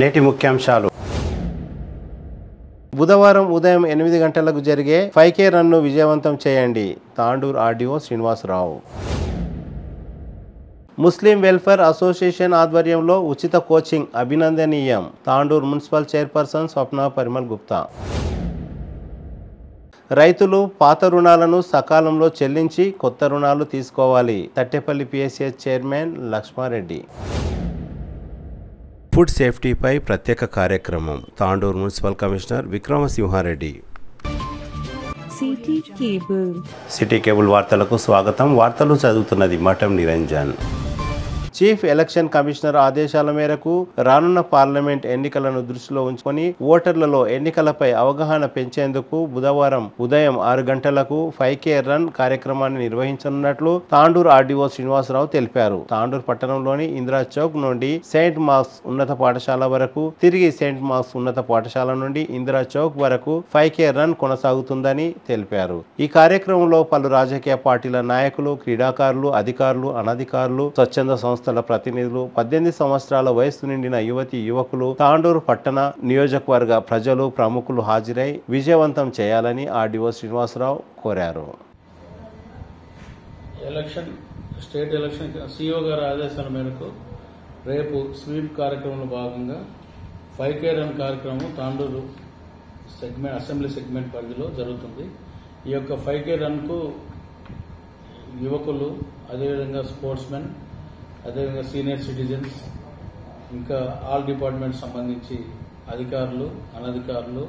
నేటి ముఖ్యాంశాలు. బుధవారం ఉదయం 8 గంటలకు జరిగే 5K రన్ను విజయవంతం చేయండి. Tandur RDO Srinivasarao. Muslim welfare association ఆధ్వర్యంలో ఉచిత కోచింగ్ అభినందనీయం. Tandur municipal chairperson Swapna Parimal Gupta. రైతులు పాత రుణాలను సకాలంలో చెల్లించి కొత్త రుణాలు తీసుకోవాలి. Thattepalli PSCS chairman Lakshmareddy. Food సేఫ్టీపై ప్రత్యేక కార్యక్రమం. Tandur municipal commissioner Vikramasimhareddy. City cable వార్తలకు స్వాగతం. వార్తలు చదువుతున్నది మఠం నిరంజన్. చీఫ్ ఎలక్షన్ కమిషనర్ ఆదేశాల మేరకు రానున్న పార్లమెంట్ ఎన్నికలను దృష్టిలో ఉంచుకొని ఓటర్లలో ఎన్నికలపై అవగాహన పెంచేందుకు బుధవారం ఉదయం 6 గంటలకు 5K రన్ కార్యక్రమాన్ని నిర్వహించనున్నట్లు తాండూరు ఆర్డీఓ శ్రీనివాసరావు తెలిపారు. తాండూరు పట్టణంలోని ఇందిరా చౌక్ నుండి సెయింట్ మార్క్స్ ఉన్నత పాఠశాల వరకు, తిరిగి సెయింట్ మార్క్స్ ఉన్నత పాఠశాల నుండి ఇందిరా చౌక్ వరకు 5K రన్ కొనసాగుతుందని తెలిపారు. ఈ కార్యక్రమంలో పలు రాజకీయ పార్టీల నాయకులు, క్రీడాకారులు, అధికారులు, అనధికారులు, స్వచ్ఛంద సంస్థ ప్రతినిధులు, 18 సంవత్సరాల వయస్సు నిండిన యువతి యువకులు, తాండూరు పట్టణ నియోజకవర్గ ప్రజలు, ప్రముఖులు హాజరై విజయవంతం చేయాలని ఆర్డీఓ శ్రీనివాసరావు కోరారు. స్టేట్ ఎలక్షన్ సిఇఓ గారి ఆదేశాల మేరకు రేపు స్వీప్ కార్యక్రమంలో భాగంగా 5K రన్ కార్యక్రమం తాండూరు అసెంబ్లీ సెగ్మెంట్ పరిధిలో జరుగుతుంది. ఈ యొక్క 5K రన్ కు యువకులు, అదేవిధంగా స్పోర్ట్స్ మెన్, అదేవిధంగా సీనియర్ సిటిజన్స్, ఇంకా ఆల్ డిపార్ట్మెంట్ సంబంధించి అధికారులు, అనధికారులు,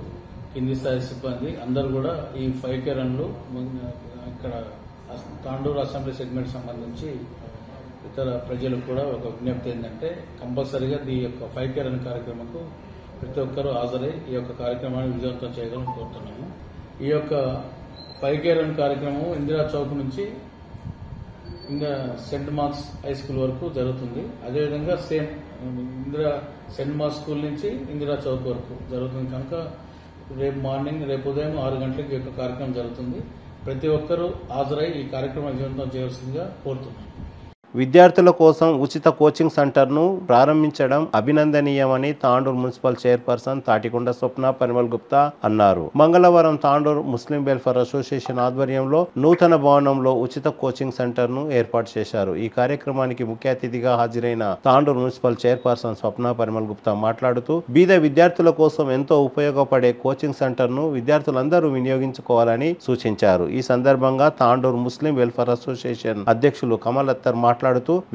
కింది స్థాయి సిబ్బంది అందరూ కూడా ఈ 5K రన్లు ఇక్కడ తాండూరు అసెంబ్లీ సెగ్మెంట్ సంబంధించి ఇతర ప్రజలకు కూడా ఒక విజ్ఞప్తి ఏంటంటే కంపల్సరీగా ఈ యొక్క 5K రన్ కార్యక్రమంకు ప్రతి ఒక్కరూ హాజరై ఈ యొక్క కార్యక్రమాన్ని విజయవంతం చేయగలని కోరుతున్నాము. ఈ యొక్క 5K రన్ కార్యక్రమం ఇందిరా చౌక్ నుంచి ఇంకా సెయింట్ మార్క్స్ హై స్కూల్ వరకు జరుగుతుంది. అదేవిధంగా సెయింట్ మార్క్స్ స్కూల్ నుంచి ఇందిరా చౌక్ వరకు జరుగుతుంది కనుక రేపు ఉదయం 6 గంటలకు ఈ యొక్క కార్యక్రమం జరుగుతుంది. ప్రతి ఒక్కరూ హాజరై ఈ కార్యక్రమం విజయవంతం చేయాల్సిందిగా కోరుతున్నాను. విద్యార్థుల కోసం ఉచిత కోచింగ్ సెంటర్ను ప్రారంభించడం అభినందనీయమని తాండూరు మున్సిపల్ చైర్పర్సన్ తాటికొండ స్వప్న పరిమల్ గుప్తా అన్నారు. మంగళవారం తాండూరు ముస్లిం వెల్ఫేర్ అసోసియేషన్ ఆధ్వర్యంలో నూతన భవనంలో ఉచిత కోచింగ్ సెంటర్ను ఏర్పాటు చేశారు. ఈ కార్యక్రమానికి ముఖ్య అతిథిగా హాజరైన తాండూరు మున్సిపల్ చైర్పర్సన్ స్వప్న పరిమల్ గుప్తా మాట్లాడుతూ బీద విద్యార్థుల కోసం ఎంతో ఉపయోగపడే కోచింగ్ సెంటర్ను విద్యార్థులందరూ వినియోగించుకోవాలని సూచించారు. ఈ సందర్భంగా తాండూరు ముస్లిం వెల్ఫేర్ అసోసియేషన్ అధ్యక్షులు కమల్ అత్తర్ మాట్లాడుతూ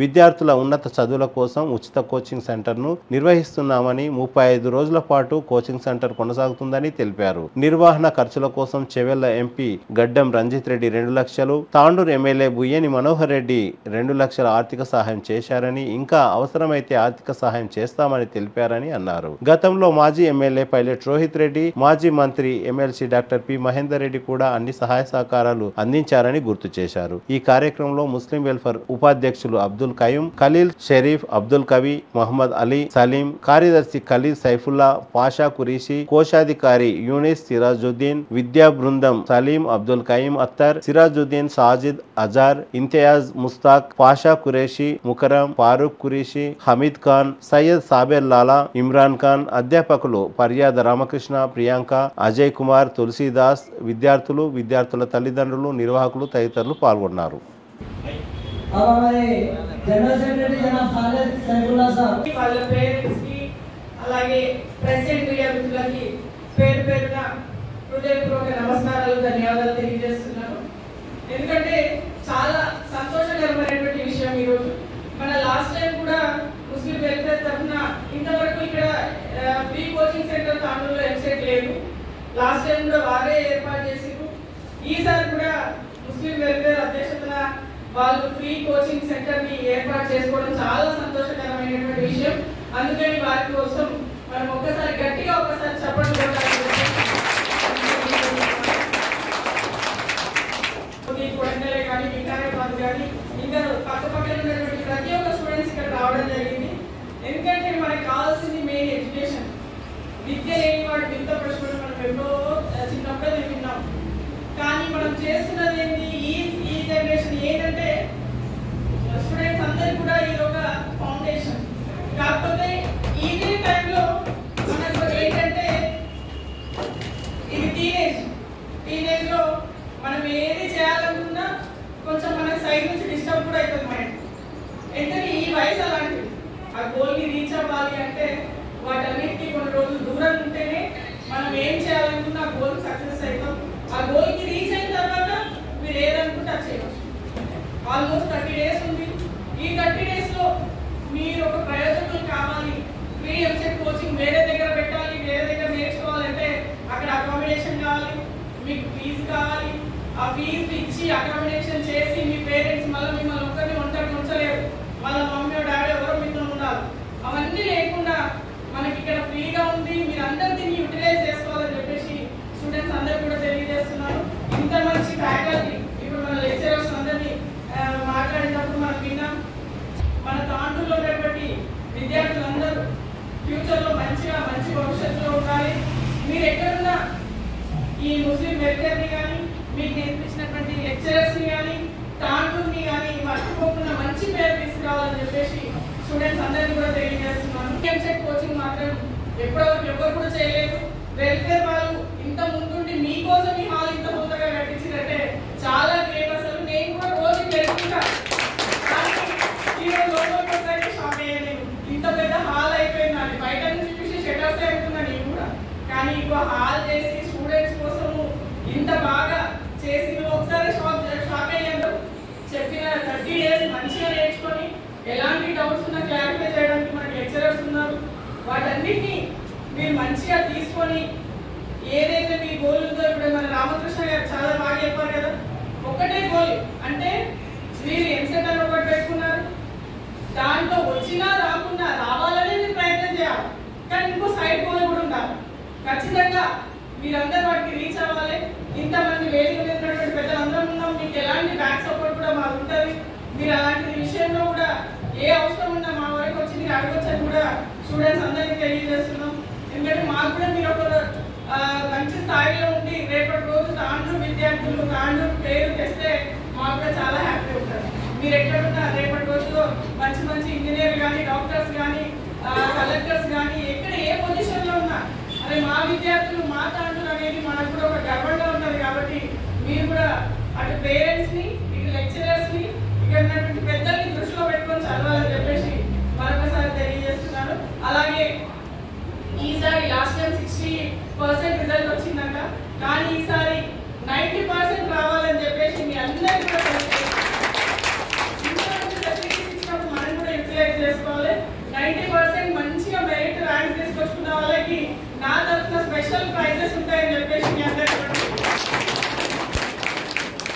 విద్యార్థుల ఉన్నత చదువుల కోసం ఉచిత కోచింగ్ సెంటర్ ను నిర్వహిస్తున్నామని, 35 రోజుల పాటు కోచింగ్ సెంటర్ కొనసాగుతుందని తెలిపారు. నిర్వహణ ఖర్చుల కోసం చెవెళ్ల ఎంపీ గడ్డం రంజిత్ రెడ్డి 2 లక్షలు, తాండూరు ఎమ్మెల్యే బుయ్యని మనోహర్ రెడ్డి 2 లక్షల ఆర్థిక సహాయం చేశారని, ఇంకా అవసరమైతే ఆర్థిక సహాయం చేస్తామని తెలిపారని అన్నారు. గతంలో మాజీ ఎమ్మెల్యే పైలట్ రోహిత్ రెడ్డి, మాజీ మంత్రి MLC doctor P Mahender Reddy కూడా అన్ని సహాయ సహకారాలు అందించారని గుర్తు చేశారు. ఈ కార్యక్రమంలో ముస్లిం వెల్ఫేర్ ఉపాధ్యక్షులు అబ్దుల్ కయూం, ఖలీల్, షరీఫ్, అబ్దుల్ కవి, మహమ్మద్ అలీ, సలీం, కార్యదర్శి ఖలీల్ సైఫుల్లా, పాషా కురీషి, కోశాధికారి యూనిస్ సిరాజుద్దీన్, విద్యా బృందం సలీం, అబ్దుల్ కయూం అత్తర్, సిరాజుద్దీన్, సాజిద్, అజార్, ఇంతియాజ్, ముస్తాక్, పాషా కురేషి, ముకరం, ఫారూక్ కురీషి, హమీద్ ఖాన్, సయ్యద్ సాబెర్ లాలా, ఇమ్రాన్ ఖాన్, అధ్యాపకులు పర్యాద రామకృష్ణ, ప్రియాంక, అజయ్ కుమార్, తులసీదాస్, విద్యార్థులు, విద్యార్థుల తల్లిదండ్రులు, నిర్వాహకులు తదితరులు పాల్గొన్నారు. अब हमारे जनरल सेक्रेटरी जनाब खालिद सैफुल्लाह साहब వాళ్ళ పేరెంట్స్ కి అలాగే ప్రెసిడెంట్ గారికి పేరున హృదయపూర్వక నమస్కారాలు, ధన్యవాదాలు తెలియజేస్తున్నాను. ఎందుకంటే చాలా సంతోషకరమైనటువంటి విషయం ఈరోజు. మన లాస్ట్ టైం కూడా ముస్లిం వెల్ఫేర్ తరఫున ఇంతవరకు ఇక్కడ ఫ్రీ కోచింగ్ సెంటర్ తాండూరులో ఎంసెట్ లేదు. లాస్ట్ టైం కూడా వారే ఏర్పాటు చేసారు. ఈసారి కూడా ముస్లిం వెల్ఫేర్ అధ్యక్షతన వాళ్ళు ఫ్రీ కోచింగ్ సెంటర్ ని ఏర్పాటు చేసుకోవడం చాలా సంతోషకరమైనటువంటి విషయం. అందుకని వారి కోసం మనం ఒక్కసారి గట్టిగా చెప్పడం కొడంగలే కానీ, వికారాబాద్ కానీ, ఇంకా పక్కపక్కన ఉన్నటువంటి ప్రతి ఒక్క స్టూడెంట్స్ ఇక్కడ రావడం జరిగింది. ఎందుకంటే మనకు కావాల్సింది మెయిన్ ఎడ్యుకేషన్. విద్య లేని వాడు వింత ప్రశ్నలు మనం ఎప్పుడో చిన్నప్పుడే విన్నాం. కానీ మనం చేస్తున్నది ఏంటి ఈ జనరేషన్ ఏంటంటే స్టూడెంట్స్ అందరికి కూడా ఇది ఒక ఫౌండేషన్. కాకపోతే ఇదే టైంలో టైంలో మనకు ఏంటంటే ఇది టీనేజ్ లో మనం ఏది చేయాలనుకున్నా కొంచెం మన సైడ్ నుంచి డిస్టర్బ్ కూడా అవుతుంది మైండ్. ఎందుకంటే ఈ వయసు అలాంటిది. ఆ గోల్ని రీచ్ అవ్వాలి అంటే వాటన్నిటికీ కొన్ని రోజులు దూరం ఉంటేనే మనం ఏం చేయాలనుకున్నా ఆ గోల్ సక్సెస్ అవుతాం. ఆ గోల్కి రీచ్ అయిన తర్వాత మీరు ఏదనుకుంటే అది చేయవచ్చు. ఆల్మోస్ట్ 30 days ఉంది. ఈ 30 days లో మీరు ఒక ప్రయోజకులు కావాలి. ఫ్రీ ఎంసెట్ కోచింగ్ వేరే దగ్గర పెట్టాలి, వేరే దగ్గర నేర్చుకోవాలంటే అక్కడ అకామిడేషన్ కావాలి, మీకు ఫీజు కావాలి. ఆ ఫీజు ఇచ్చి అకామిడేషన్ చేసి మీ పేరెంట్స్ మళ్ళీ మిమ్మల్ని ఒక్కరిని ఒంటరి ఉంచలేరు, వాళ్ళ మమ్మీ డాడీ ఎవరో మీతో ఉండాలి. అవన్నీ లేకుండా మనకి ఇక్కడ ఫ్రీగా ఉంది, మీరు అందరు దీన్ని యూటిలైజ్ చేసుకోవాలని చెప్పేసి స్టూడెంట్స్ అందరూ కూడా తెలియజేస్తున్నారు. ఇంత మంచి ఫ్యాకల్టీ ఇప్పుడు మన లెక్చరర్స్ అందరినీ మాట్లాడేటప్పుడు మనం విన్నాం. మన తాండూరులో ఉన్నటువంటి విద్యార్థులందరూ ఫ్యూచర్లో మంచి భవిష్యత్తులో ఉండాలి. మీరు ఎక్కడున్నా ఈ ముస్లిం వెల్ఫేర్ని కానీ మీకు నేర్పించినటువంటి లెక్చరర్స్ని కానీ తాండూరుని కానీ మర్చిపోకుండా మంచి పేరు తీసుకురావాలని చెప్పేసి స్టూడెంట్స్ అందరినీ కూడా తెలియజేస్తున్నాను. ఎంసెట్ కోచింగ్ మాత్రం ఎప్పటివరకు ఎవరు కూడా చేయలేదు. వెల్ఫేర్ వాళ్ళు ఇంత ముందుండి మీకోసం ఈ హాల్ ఇంత హోదాగా కట్టించినట్టే చాలా గ్రేట్. అసలు నేను కూడా రోజు తెలుసుకుంటాను, కానీ ఈరోజు లోపలికి వచ్చాక షాక్ అయ్యాను. ఇంత పెద్ద హాల్ అయిపోయింది అని బయట నుంచి చూసి షటర్స్ అయిపోతున్నా నేను కూడా, కానీ ఇంకో హాల్ చేసి స్టూడెంట్స్ కోసము ఇంత బాగా చేసి ఒకసారి షాక్ అయ్యాను. చెప్పిన 30 days మంచిగా నేర్చుకొని ఎలాంటి డౌట్స్ ఉన్నా క్లారిఫై చేయడానికి మనకి లెక్చరర్స్ ఉన్నారు. వాటన్నిటిని మీరు మంచిగా తీసుకొని ఏదైతే మీ గోల్ ఉందో, ఇప్పుడు మన రామకృష్ణ గారు చాలా బాగా చెప్పారు కదా, ఒకటే గోల్ అంటే మీరు ఎంసెట్ అని ఒకటి పెట్టుకున్నారు, దాంట్లో వచ్చినా రాకుండా రావాలనే మీరు ప్రయత్నం చేయాలి. కానీ ఇంకో సైడ్ గోల్ కూడా ఉండాలి. ఖచ్చితంగా మీరందరూ వాటికి రీచ్ అవ్వాలి. ఇంతమంది వేదిక మీద ఉన్నటువంటి పెద్దలందరం ఉన్నాం, మీకు ఎలాంటి బ్యాక్ సపోర్ట్ కూడా మాకు ఉంటుంది. మీరు అలాంటి విషయంలో కూడా ఏ అవసరం ఉన్నా మా వరకు వచ్చి మీరు అడగొచ్చని కూడా స్టూడెంట్స్ అందరికీ తెలియజేస్తున్నాం. ఎందుకంటే మాకు కూడా మీరు ఒక మంచి స్థాయిలో ఉండి రేపటి రోజు తాండూరు విద్యార్థులు తాండూరు పేరు తెస్తే మాకు కూడా చాలా హ్యాపీ ఉంటుంది. మీరు ఎక్కడున్నా రేపటి రోజులో మంచి ఇంజనీర్లు కానీ డాక్టర్స్ కానీ కలెక్టర్స్ కానీ ఎక్కడ ఏ పొజిషన్లో ఉన్నా అదే మా విద్యార్థులు మా తాండూరు అనేది మనకు కూడా ఒక గర్వంగా ఉంటుంది. కాబట్టి మీరు కూడా అటు పేరెంట్స్ని ఇటు లెక్చరర్స్ని ఇక్కడ ఉన్నటువంటి పెద్దల్ని దృష్టిలో పెట్టుకొని చదవాలని చెప్పేసి మరొకసారి తెలియజేస్తున్నాను. అలాగే ఈసారి లాస్ట్ టైం 60% రిజల్ట్ వచ్చిందంట, కానీ ఈసారి 90% రావాలని చెప్పేసి మీ అందరికీ కూడా మనం కూడా యూటిలైజ్ చేసుకోవాలి. 90% మంచిగా మెరిట్ ర్యాంక్ తీసుకొచ్చుకున్న వాళ్ళకి నా తరఫున స్పెషల్ ప్రైజెస్ ఉంటాయని చెప్పేసి మీ అందరికీ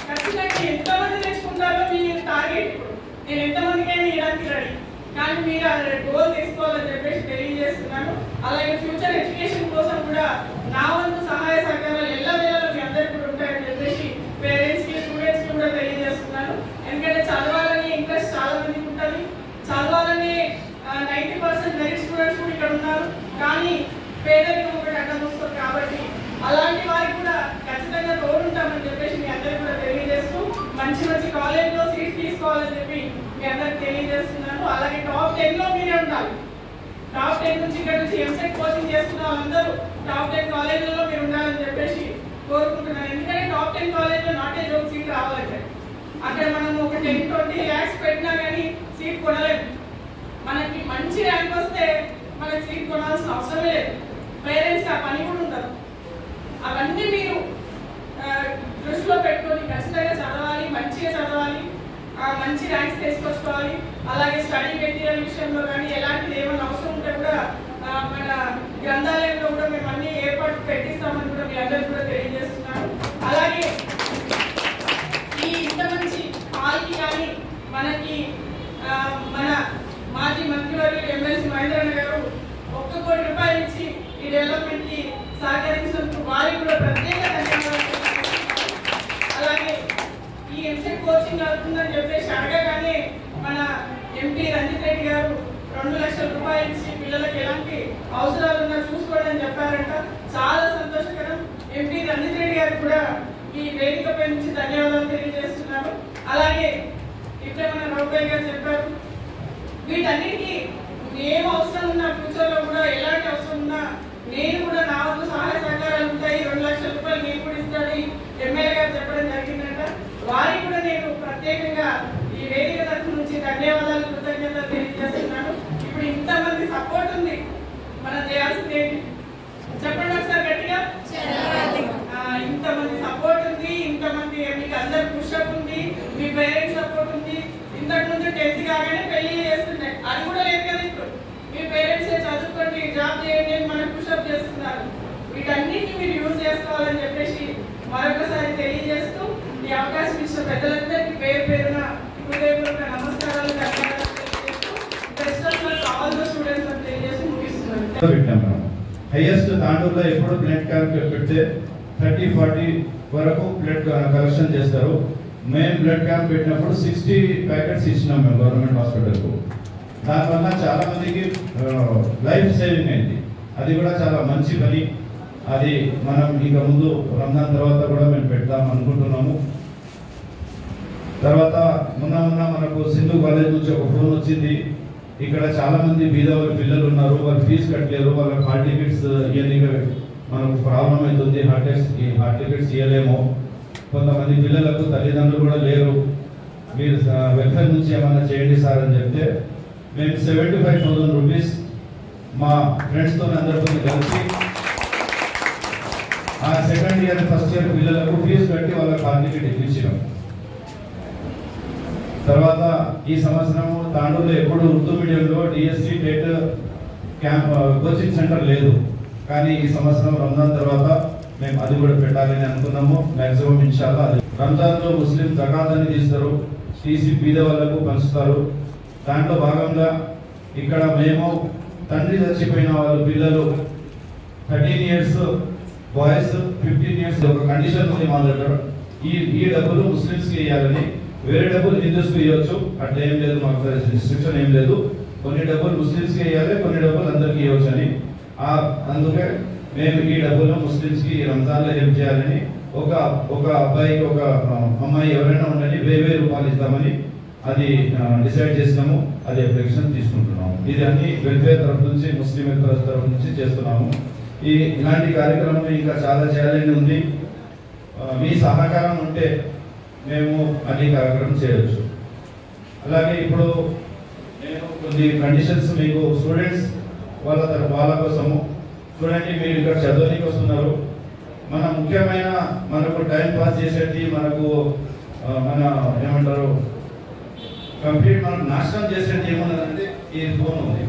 ఖచ్చితంగా ఎంతమంది తెచ్చుకుంటారో మీ టార్గెట్. ఇప్పుడు నేను ఎంతమందికైనా ఇవ్వడానికి రెడీ, కానీ మీరు గోల్ తీసుకోవాలని చెప్పేసి తెలియజేస్తున్నాను. అలాగే ఫ్యూచర్ ఎడ్యుకేషన్ కోసం కూడా నా వంతు సహాయ సహకారాలు ఎల్లవేళలో మీ అందరికీ కూడా ఉంటాయని చెప్పేసి పేరెంట్స్కి స్టూడెంట్స్కి కూడా తెలియజేస్తున్నాను. ఎందుకంటే చదవాలని ఇంట్రెస్ట్ చాలా మందికి ఉంటుంది, చదవాలని 90% మెరిట్ స్టూడెంట్స్ కూడా ఇక్కడ ఉన్నారు, కానీ పేదరికం ఒకటి అడ్డం వస్తుంది. కాబట్టి అలాంటి వారికి కూడా ఖచ్చితంగా తోడుంటామని చెప్పేసి మీ అందరికీ కూడా తెలియజేస్తూ మంచి కాలేజ్లో సీట్ తీసుకోవాలని చెప్పి మీ అందరికి తెలియజేస్తున్నాను. అలాగే టాప్ 10లో మీరే ఉండాలి. టాప్ 10 నుంచి ఇక్కడ నుంచి ఎంసెట్ కోచింగ్ చేస్తున్న వాళ్ళందరూ టాప్ 10 కాలేజీలలో మీరు ఉండాలని చెప్పేసి కోరుకుంటున్నాను. ఎందుకంటే టాప్ 10 కాలేజ్లో నాట్ ఏ జోక్ సీట్ రావాలంటే అక్కడ మనం ఒక 10-20 lakhs పెట్టినా కానీ సీట్ కొనలేదు. మనకి మంచి ర్యాంక్ వస్తే మనకి సీట్ కొనాల్సిన అవసరమే లేదు. పేరెంట్స్కి ఆ పని కూడా ఉండదు. అవన్నీ మీరు దృష్టిలో పెట్టుకొని ఖచ్చితంగా చదవాలి, మంచిగా చదవాలి, మంచి ర్యాంక్స్ తీసుకొచ్చుకోవాలి. అలాగే స్టడీ మెటీరియల్ విషయంలో కానీ ఎలాంటిది ఏమైనా అవసరం ఉంటే కూడా మన గ్రంథాలయంలో కూడా మేము అన్ని ఏర్పాటు పెట్టిస్తామని కూడా మీ అందరికీ కూడా తెలియజేస్తున్నాను. అలాగే ఈ ఇంత మంచి హాల్కి కానీ మనకి మన మాజీ మంత్రివర్యులు ఎమ్మెల్సీ మహేంద్రన్న గారు 1 కోటి రూపాయలు ఇచ్చి ఈ డెవలప్మెంట్కి సహకరించినందుకు వారికి కూడా ప్రత్యేక ధన్యవాదాలు. అలాగే ఈ ఎంసెట్ కోచింగ్ అవుతుందని చెప్పేసి అడగగానే మన ఎంపీ రంజిత్ రెడ్డి గారు 2 లక్షల రూపాయలు ఇచ్చి పిల్లలకి ఎలాంటి అవసరాలు ఉన్నా చూసుకోవడం చెప్పారంట. చాలా సంతోషకరం. ఎంపీ రంజిత్ రెడ్డి గారికి కూడా ఈ వేదికపై నుంచి ధన్యవాదాలు తెలియజేస్తున్నాను. అలాగే ఇప్పుడే మన రౌపయ్య గారు చెప్పారు, వీటన్నిటికీ ఏం అవసరం ఉన్న ఫ్యూచర్లో కూడా ఎలాంటి ఏంటి చెప్పండి ఒకసారి గట్టిగా. ఇంతమంది సపోర్ట్ ఉంది, ఇంతమంది మీకు అందరు పుషప్ ఉంది, మీ పేరెంట్స్ సపోర్ట్ ఉంది. ఇంతకు ముందు 10th కాగానే పెళ్లి చేస్తున్నాయి, అది కూడా లేదు కదా. ఇప్పుడు మీ పేరెంట్స్ చదువుకోండి, జాబ్ చేయండి అని మనకు పుషప్ చేస్తున్నారు. వీటన్నిటిని మీరు యూజ్ చేసుకోవాలని చెప్పేసి మరొకసారి తెలియజేస్తూ ఈ అవకాశం ఇచ్చిన పెద్దలందరికీ పేరు పేరున హృదయపూర్వక నమస్కారాలు, ధన్యవాదాలు తెలియజేస్తూ best of luck all the students అని తెలియజేసి ముగిస్తున్నాను. హైయెస్ట్ తాండూరులో ఎప్పుడు బ్లడ్ క్యాంప్ పెడితే 30-40 వరకు బ్లడ్ కలెక్షన్ చేస్తారు. మేము బ్లడ్ క్యాంప్ పెట్టినప్పుడు 60 ప్యాకెట్స్ ఇచ్చినాం మేము గవర్నమెంట్ హాస్పిటల్కు. దానివల్ల చాలా మందికి లైఫ్ సేవింగ్ అయింది. అది కూడా చాలా మంచి పని. అది మనం ఇక ముందు రంజాన్ తర్వాత కూడా మేము పెడతాం అనుకుంటున్నాము. తర్వాత మొన్న మనకు సింధు కాలేజ్ నుంచి ఒక ఫోన్ వచ్చింది. ఇక్కడ చాలా మంది బీద వాళ్ళ పిల్లలు ఉన్నారు, వాళ్ళు ఫీజు కట్టలేరు, వాళ్ళ హాల్ టికెట్స్ ఇవన్నీ మనకు ప్రాబ్లం అవుతుంది, హాల్ టికెట్స్ ఇవ్వలేము. కొంతమంది పిల్లలకు తల్లిదండ్రులు కూడా లేరు, మీరు వెల్ఫేర్ నుంచి ఏమన్నా చేయండి సార్ అని చెప్తే మేము 75,000 రూపీస్ మా ఫ్రెండ్స్తో అందరితో కలిసి ఆ సెకండ్ ఇయర్ ఫస్ట్ ఇయర్ పిల్లలకు ఫీజు కట్టి వాళ్ళకి హాల్ టికెట్ ఇప్పించినాం. తర్వాత ఈ సంవత్సరం తాండూరులో ఎప్పుడు ఉర్దూ మీడియంలో DSC TET camp coaching centre లేదు, కానీ ఈ సంవత్సరం రంజాన్ తర్వాత మేము అది కూడా పెట్టాలని అనుకున్నాము. మ్యాక్సిమం ఇన్షాల్లా అది రంజాన్లో ముస్లిం జకాత్ అని తీస్తారు, తీసి బీద వాళ్ళకు పంచుతారు. దాంట్లో భాగంగా ఇక్కడ మేము తండ్రి చచ్చిపోయిన వాళ్ళు పిల్లలు 13 ఇయర్స్ బాయ్స్, 15 ఇయర్స్ ఒక కండిషన్ ఉంది మా దగ్గర. ఈ డబ్బులు ముస్లిమ్స్కి ఇవ్వాలని, వేరే డబ్బులు హిందూస్కి ఇవ్వచ్చు, అట్లా ఏం లేదు, మాకు రిస్ట్రిక్షన్ ఏం లేదు. కొన్ని డబ్బులు ముస్లిమ్స్కి ఇవ్వాలి, కొన్ని డబ్బులు అందరికీ ఇవ్వచ్చు అని. అందుకే మేము ఈ డబ్బులు ముస్లిమ్స్కి రంజాన్లో హెల్ప్ చేయాలని, ఒక అబ్బాయికి ఒక అమ్మాయి ఎవరైనా ఉండని 1000 రూపాయలు ఇస్తామని అది డిసైడ్ చేసినాము. అది అప్లికేషన్ తీసుకుంటున్నాము. ఇది అన్ని వెల్ఫేర్ తరఫు నుంచి, ముస్లిం తరఫు నుంచి చేస్తున్నాము. ఇలాంటి కార్యక్రమం ఇంకా చాలా చేయాలని ఉంది. మీ సహకారం ఉంటే మేము అన్ని కార్యక్రమం చేయవచ్చు. అలాగే ఇప్పుడు నేను కొన్ని కండిషన్స్ మీకు స్టూడెంట్స్ వాళ్ళ కోసము, చూడండి మీరు ఇక్కడ చదవడానికి వస్తున్నారు. మన ముఖ్యమైన మనకు టైం పాస్ చేసేది, మనకు మన ఏమంటారు కంప్లీట్ మనం నాశనం చేసేది ఏమున్నదంటే ఈ ఫోన్ ఉంది.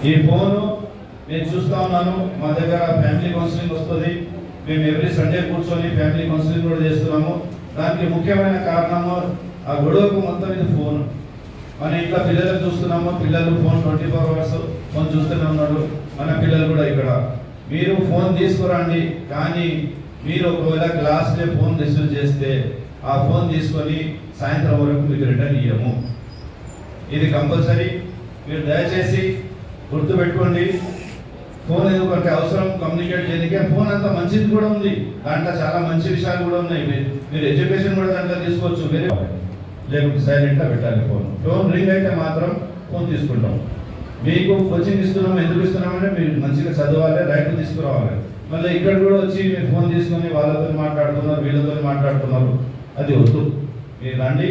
ఈ ఫోను నేను చూస్తా ఉన్నాను. మా దగ్గర ఫ్యామిలీ కౌన్సిలింగ్ వస్తుంది. మేము ఎవ్రీ సండే కూర్చొని ఫ్యామిలీ కౌన్సిలింగ్ కూడా చేస్తున్నాము. దానికి ముఖ్యమైన కారణము ఆ గొడవకు మొత్తం ఇది ఫోన్. మన ఇంట్లో పిల్లలకు చూస్తున్నాము, పిల్లలు ఫోన్ 24 అవర్స్ ఫోన్ చూస్తూనే ఉన్నారు. మన పిల్లలు కూడా ఇక్కడ మీరు ఫోన్ తీసుకురండి, కానీ మీరు ఒకవేళ క్లాస్లో ఫోన్ రిసీవ్ చేస్తే ఆ ఫోన్ తీసుకొని సాయంత్రం వరకు మీకు రిటర్న్ ఇవ్వము. ఇది కంపల్సరీ. మీరు దయచేసి గుర్తుపెట్టుకోండి. ఫోన్ ఎందుకంటే అవసరం కమ్యూనికేట్ చేయడానికి. ఫోన్ అంత మంచిది కూడా ఉంది, దాంట్లో చాలా మంచి విషయాలు కూడా ఉన్నాయి. మీరు ఎడ్యుకేషన్ కూడా దాంట్లో తీసుకోవచ్చు. వేరే లేకుంటే సైలెంట్గా పెట్టాలి. ఫోన్ రింగ్ అయితే మాత్రం ఫోన్ తీసుకుంటాం. మీకు కోచింగ్ ఇస్తున్నాం, ఎందుకు ఇస్తున్నామంటే మీరు మంచిగా చదవాలి, రైట్ తీసుకురావాలి. మళ్ళీ ఇక్కడ కూడా వచ్చి మీరు ఫోన్ తీసుకొని వాళ్ళతో మాట్లాడుతున్నారు, వీళ్ళతో మాట్లాడుతున్నారు, అది వద్దు. మీరు రండి,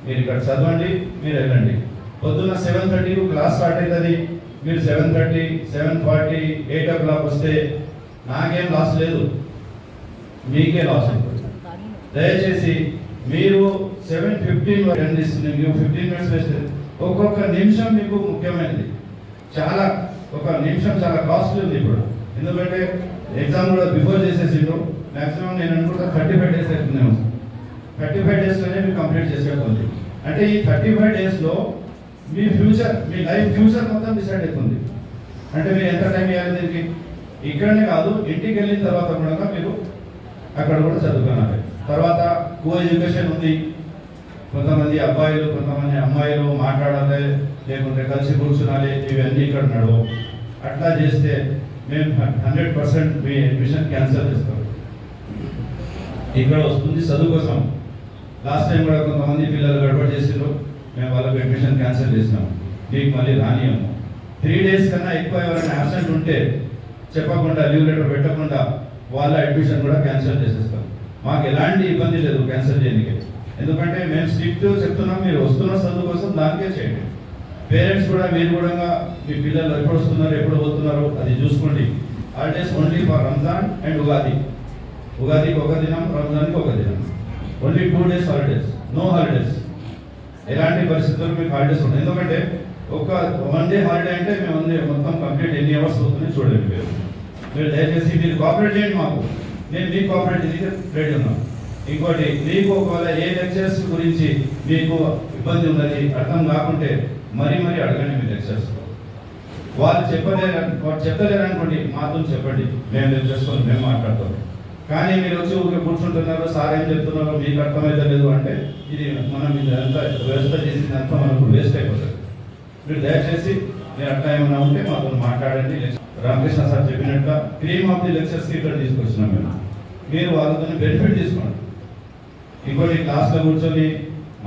మీరు ఇక్కడ చదవండి, మీరు వెళ్ళండి. పొద్దున్న 7:30కు క్లాస్ స్టార్ట్ అవుతుంది. మీరు 7:30, 7:40, 8 o'clock వస్తే నాకేం లాస్ లేదు, మీకే లాస్ ఉంటుంది. దయచేసి మీరు 7:15 మీకు 15 మినిట్స్ వేస్తే ఒక్కొక్క నిమిషం మీకు ముఖ్యమైనది. చాలా ఒక నిమిషం చాలా కాస్ట్లీ ఉంది ఇప్పుడు. ఎందుకంటే ఎగ్జామ్ కూడా బిఫోర్ చేసేసిండ్రు. మ్యాక్సిమం నేను అనుకుంటా 35 days అవుతున్నాము. 35 daysలోనే మీరు కంప్లీట్ చేసేస్తుంది. అంటే ఈ 35 daysలో మీ ఫ్యూచర్, మీ లైఫ్ ఫ్యూచర్ మొత్తం డిసైడ్ అవుతుంది. అంటే మీరు ఎంత టైం ఇవ్వాలి దీనికి. ఇక్కడనే కాదు, ఇంటికి వెళ్ళిన తర్వాత కూడా మీరు అక్కడ కూడా చదువుకున్నారు. తర్వాత కో ఎడ్యుకేషన్ ఉంది. కొంతమంది అబ్బాయిలు, కొంతమంది అమ్మాయిలు మాట్లాడాలి, లేకుంటే కలిసి కూర్చునాలి, ఇవన్నీ ఇక్కడ నడవు. అట్లా చేస్తే మేము 100% మీ అడ్మిషన్ క్యాన్సిల్ చేస్తాం. ఇక్కడ వస్తుంది చదువు కోసం. లాస్ట్ టైం కూడా కొంతమంది పిల్లలు గడబడి చేసిండ్రు, మేము వాళ్ళకి అడ్మిషన్ క్యాన్సిల్ చేసినాము. మీకు మళ్ళీ రానియము. 3 days కన్నా ఎక్కువ ఎవరైనా అబ్సెంట్ ఉంటే చెప్పకుండా, లీవ్ లెటర్ పెట్టకుండా వాళ్ళ అడ్మిషన్ కూడా క్యాన్సిల్ చేసేస్తాం. మాకు ఎలాంటి ఇబ్బంది లేదు క్యాన్సిల్ చేయడానికి. ఎందుకంటే మేము స్ట్రిక్ట్ చెప్తున్నాం, మీరు వస్తున్న చదువు కోసం దానికే చేయండి. పేరెంట్స్ కూడా మీరు కూడా మీ పిల్లలు ఎప్పుడు వస్తున్నారు, ఎప్పుడు పోతున్నారు, అది చూసుకోండి. Holidays only for Ramzan and Ugadi. ఉగాదికి ఒక దినం, రంజాన్కి ఒక దినం. Only 2 days holidays, no holidays. ఎలాంటి పరిస్థితుల్లో మీకు హాలిడేస్ ఉంటాయి. ఎందుకంటే ఒక 1 day హాలిడే అంటే మేము మొత్తం కంప్లీట్ ఎన్ని అవర్స్ అవుతుంది చూడండి. మీరు దయచేసి మీరు కోఆపరేట్ చేయండి మాకు. నేను మీకు కోఆపరేట్ చేసి రెడీ ఉన్నాను. ఇంకోటి, మీకు ఒకవేళ ఏ లెక్చర్స్ గురించి మీకు ఇబ్బంది ఉన్నది, అర్థం కాకుంటే మరీ అడగండి మీ లెక్చర్స్. వాళ్ళు చెప్పలేరు అనుకోండి, మాతో చెప్పండి, మేము చేసుకొని మేము మాట్లాడతాం. కానీ మీరు వచ్చి ఊరికే కూర్చుంటున్నారు, సార్ ఏం చెప్తున్నారో మీకు అర్థమైతే లేదు అంటే ఇది మనం ఇదంతా వ్యవస్థ చేసిందంతా మనకు వేస్ట్ అయిపోతుంది. మీరు దయచేసి మీరు అట్లా ఏమైనా ఉంటే మాతో మాట్లాడండి. రామకృష్ణ సార్ చెప్పినట్టుగా క్రీమ్ ఆఫ్ ది లెక్చర్స్కి ఇక్కడ తీసుకొచ్చినాం మేము. మీరు వాళ్ళతో బెనిఫిట్ తీసుకోండి. ఇంకోటి, క్లాస్లో కూర్చొని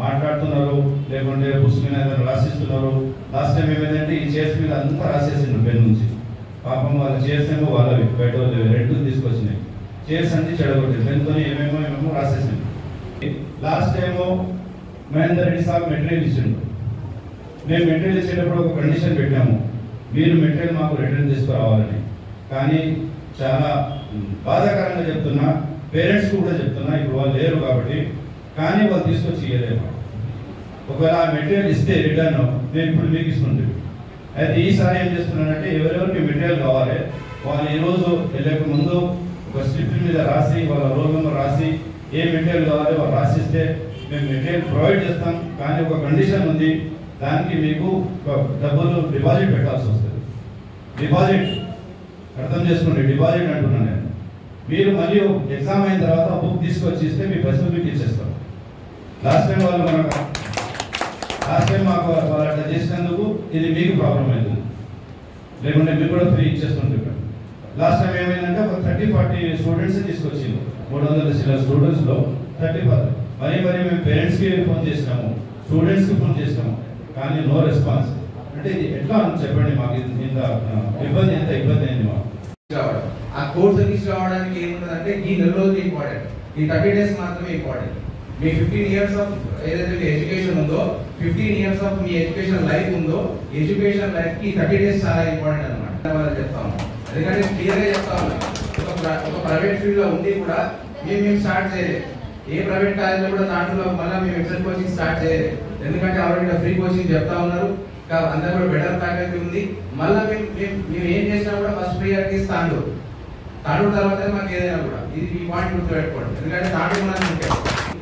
మాట్లాడుతున్నారు, లేకుంటే పుస్తకం ఏదైనా రాసిస్తున్నారు. లాస్ట్ టైం ఏమైందంటే ఈ చైర్స్ మీద అంతా రాసేసిండ్రు పెన్ నుంచి. పాపం వాళ్ళ చైర్స్ ఏమో వాళ్ళవి బయట రెడ్లు తీసుకొచ్చినాయి. చైర్స్ అన్ని చెడగొట్టారు, పెన్తో ఏమేమో రాసేసింది. Last time Mahender Reddy sir material ఇచ్చిండు. మేము మెటీరియల్ ఇచ్చేటప్పుడు ఒక కండిషన్ పెట్టాము, మీరు మెటీరియల్ మాకు రిటర్న్ తీసుకురావాలని. కానీ చాలా బాధాకరంగా చెప్తున్నా, పేరెంట్స్కి కూడా చెప్తున్నా, ఇప్పుడు వాళ్ళు లేరు కాబట్టి, కానీ వాళ్ళు తీసుకొచ్చి ఇవ్వలేము. ఒకవేళ ఆ మెటీరియల్ ఇస్తే రిటర్న్ నేను ఇప్పుడు మీకు ఇస్తుంటే, అయితే ఈసారి ఏం చేస్తున్నానంటే ఎవరెవరికి మెటీరియల్ కావాలి వాళ్ళు ఈరోజు వెళ్ళక ముందు ఒక స్లిప్ మీద రాసి వాళ్ళ రోల్ నెంబర్ రాసి ఏ మెటీరియల్ కావాలి వాళ్ళు రాసిస్తే మేము మెటీరియల్ ప్రొవైడ్ చేస్తాం. కానీ ఒక కండిషన్ ఉంది, దానికి మీకు డబ్బులు డిపాజిట్ పెట్టాల్సి వస్తుంది. డిపాజిట్ అర్థం చేసుకోండి, డిపాజిట్ అంటున్నాను నేను. మీరు మళ్ళీ ఎగ్జామ్ అయిన తర్వాత బుక్ తీసుకొచ్చి ఇస్తే మీ పైసలు మీకు ఇచ్చేస్తాం. లాస్ట్ టైం మాకు వాళ్ళు అట్లా చేసినందుకు ఇది మీకు ప్రాబ్లం అవుతుంది, లేకుంటే మీకు కూడా ఫ్రీ ఇచ్చేస్తుంటారు. లాస్ట్ టైం ఏమైందంటే ఒక 30-40 స్టూడెంట్స్ తీసుకొచ్చింది. 300 స్టూడెంట్స్లో 30-40. మరి మేము పేరెంట్స్కి ఫోన్ చేసినాము, స్టూడెంట్స్కి ఫోన్ చేసినాము, కానీ నో రెస్పాన్స్. అంటే ఇది ఎట్లా అని చెప్పండి మాకు. ఇంత ఇబ్బంది అయింది మాకు. ఆ కోర్సు తీసుకురావడానికి ఏముంటుందంటే ఈ 4 రోజులు ఇంపార్టెంట్, ఈ 30 days మాత్రమే ఇంపార్టెంట్. మీ 15 years ఆఫ్ ఏదైతే మీ ఎడ్యుకేషన్ ఉందో, 15 years of me education life ఉందో, ఎడ్యుకేషన్ లైఫ్ కి 30 days చాలా ఇంపార్టెంట్ అనమాట. చెప్తాము, ఎందుకంటే క్లియర్ గా చెప్తా ఉన్నాం. ఒక ప్రైవేట్ ఫీల్డ్ లో ఉండి కూడా మేము స్టార్ట్ చేయలేదు. ఏ ప్రైవేట్ కాలేజ్ లో కూడా దాంట్లో మళ్ళీ మేము ఎగ్జామ్ కోచింగ్ స్టార్ట్ చేయలేదు. ఎందుకంటే ఆల్రెడీ ఫ్రీ కోచింగ్ చెప్తా ఉన్నారు, అందరూ కూడా బెటర్ ఫ్యాకల్టీ ఉంది. మళ్ళీ మేము ఏం చేసినా కూడా ఫస్ట్ ప్రియారిటీ తాండూరు తర్వాత మాకు ఏదైనా కూడా ఇది ఈ పాయింట్ గుర్తుపెట్టుకోండి. ఎందుకంటే తాండూరు మనకి ముఖ్యం.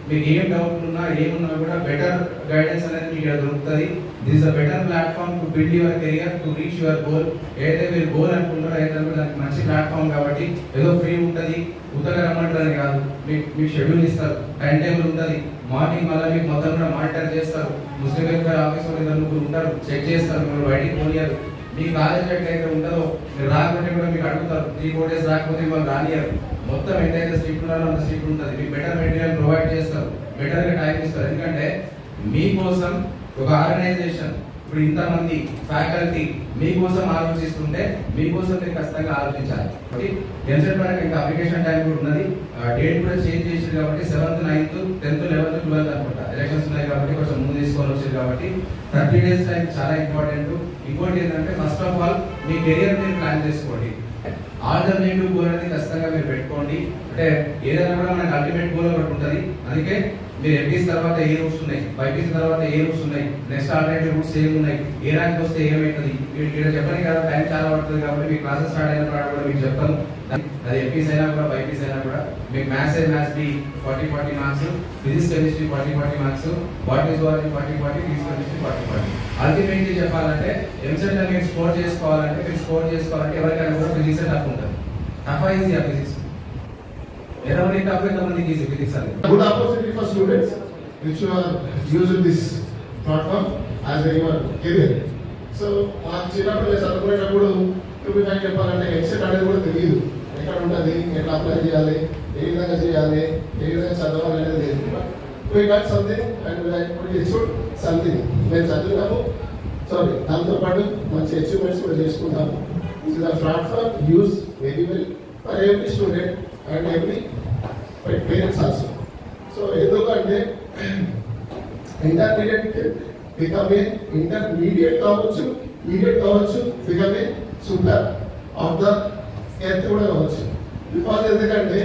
మీకు ఏం డౌట్ ఉన్నా ఏమున్నా కూడా బెటర్ గైడెన్స్ అనేది మీకు దొరుకుతుంది. This a better platform to build your career, to reach your goal. ఏదైతే మీరు గోల్ అనుకుంటారో అయితే దానికి మంచి ప్లాట్ఫామ్ కాబట్టి ఏదో ఫ్రీ ఉంటుంది, ఉత్తగా రమ్మంటారని కాదు. మీకు షెడ్యూల్ ఇస్తారు, టైం టేబుల్ ఉంటుంది. మార్నింగ్ మళ్ళీ మీకు మొత్తం కూడా మానిటర్ చేస్తారు. ముస్లిం వెల్ఫేర్ ఆఫీసర్ ముగ్గురు ఉంటారు, చెక్ చేస్తారు, మీరు బయటికి పోనీయారు. మీ కాలేజ్ ఎట్లయితే ఉంటుందో మీరు రాకపోతే కూడా మీకు అడుగుతారు. 3-4 days రాకపోతే వాళ్ళు రానియారు. మొత్తం ఎంతైతే స్ట్రిక్ట్ ఉన్నారో అంత స్ట్రిక్ట్ ఉంటుంది. మీకు బెటర్ మెటీరియల్ ప్రొవైడ్ చేస్తారు, బెటర్ గా టైం ఇస్తారు. ఎందుకంటే మీకోసం ఒక ఆర్గనైజేషన్ ఇప్పుడు ఇంతమంది ఫ్యాకల్టీ మీకోసం ఆలోచిస్తుంటే మీకోసం మీరు ఖచ్చితంగా ఆలోచించాలి. కాబట్టి ఎంసెట్ వరకు ఇంకా అప్లికేషన్ టైం కూడా ఉన్నది. డేట్ కూడా చేంజ్ చేసారు కాబట్టి 7th, 9th, 10th, 11th, 12th అనుకుంటా ఎలక్షన్స్ ఉన్నాయి కాబట్టి కొంచెం ముందు తీసుకొని వచ్చారు కాబట్టి 30 days టైం చాలా ఇంపార్టెంట్. ఇంకోటి ఏంటంటే first of all me career మీరు ప్లాన్ చేసుకోండి. ఆల్టర్నేటివ్ గోల్ అనేది ఖచ్చితంగా మీరు పెట్టుకోండి. అంటే ఏదైనా కూడా మనకి అల్టిమేట్ గోల్ ఒకటి ఉంటుంది. అందుకే మీరు ఎంపీసీ తర్వాత ఏ రూట్స్ ఉన్నాయి, బైపీసీ తర్వాత ఏ రూట్స్ ఉన్నాయి, నెక్స్ట్ ఆల్టర్నేటివ్ రూట్స్ ఏమి ఉన్నాయి, ఏ ర్యాంక్ వస్తే ఏమవుతుంది ఇక్కడ చెప్పడానికి కదా టైం చాలా పడుతుంది. కాబట్టి మీ క్లాసెస్ స్టార్ట్ అయిన తర్వాత కూడా మీకు చెప్తాను. అది ఎంపీసీ అయినా కూడా బైపీసీ అయినా కూడా మీకు maths B 40 marks, physics chemistry 40 marks, botany zoology 40, physics chemistry 40. Ultimately చెప్పాలంటే ఎంసెట్ లో మీరు స్కోర్ చేసుకోవాలంటే ఎవరికైనా కూడా ఫిజిక్స్ టఫ్ ఉంటుంది. టఫ్ ఈజీ ఆ ఫిజిక్స్ ఎంతమందికి టఫ్, ఎంతమందికి ఈజీ ఫిజిక్స్ అది. Good opportunity for students which you are using this platform as your career. So మాకు చిన్నప్పుడు చదువుకునేటప్పుడు చెప్పాలంటే ఎంసెట్ అనేది కూడా తెలియదు. ఎక్కడ ఉంటుంది, ఎట్లా అప్లై చేయాలి, ఏ విధంగా చేయాలి, ఏ విధంగా చదవాలి అనేది లేదు. We got something and we achieved something. మేము చదివినాము, సారీ దాంతో పాటు మంచి అచీవ్మెంట్స్ కూడా చేసుకుంటాము. So the platform used very well for every student and every parents also. So ఎందుకంటే ఇంటర్మీడియట్ become a intermediate కావచ్చు, మీడియట్ కావచ్చు, become a super of the earth కూడా కావచ్చు. బికాజ్ ఎందుకంటే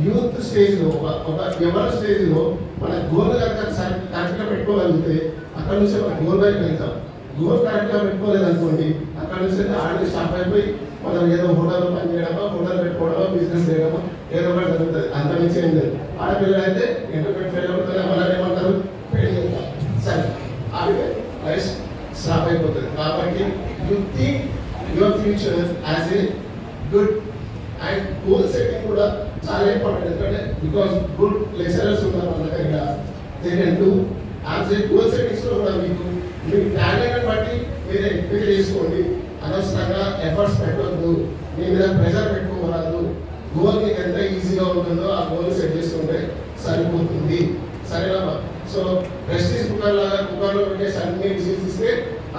యూత్ స్టేజ్లో ఒక ఎవరి స్టేజ్లో మన గోల్ కనుక కరెక్ట్గా పెట్టుకోగలిగితే అక్కడ నుంచి మన గోల్ వైపు వెళ్తాం. గోల్ కరెక్ట్గా పెట్టుకోలేదు అనుకోండి, అక్కడ నుంచి ఆడి స్టాప్ అయిపోయి మనం ఏదో హోటల్లో పని చేయడమో, హోటల్ పెట్టుకోవడమో, బిజినెస్ చేయడమో ఏదో ఒకటి జరుగుతుంది. అంత మించి ఏం లేదు. ఆడపిల్లలు అయితే ఇంటర్మీడియట్ ఫెయిల్ అవుతుంది, వాళ్ళని ఏమంటారు పెళ్లి చేస్తారు. సరే ఆడితే లైఫ్ స్టాప్ అయిపోతుంది. కాబట్టి you think your future as a good and goal setting కూడా చాలా ఇంపార్టెంట్. ఎందుకంటే బికాస్ గుడ్ లెక్చరర్స్ ఉన్నారు మన దగ్గర, they can do as a goal settings లో కూడా మీకు టాలెంట్ బట్టి మీరు ఎంపిక చేసుకోండి. అనవసరంగా ఎఫర్ట్స్ పెట్టవద్దు, మీ మీద ప్రెషర్ పెట్టుకోవద్దు. గోల్ మీకు ఎంత ఈజీగా ఉంటుందో ఆ గోల్ సెట్ చేసుకుంటే సరిపోతుంది. సరేనా? సో ప్రెస్టీజ్ కుక్కర్లో పెట్టేసి అన్ని విజిల్స్ ఇస్తే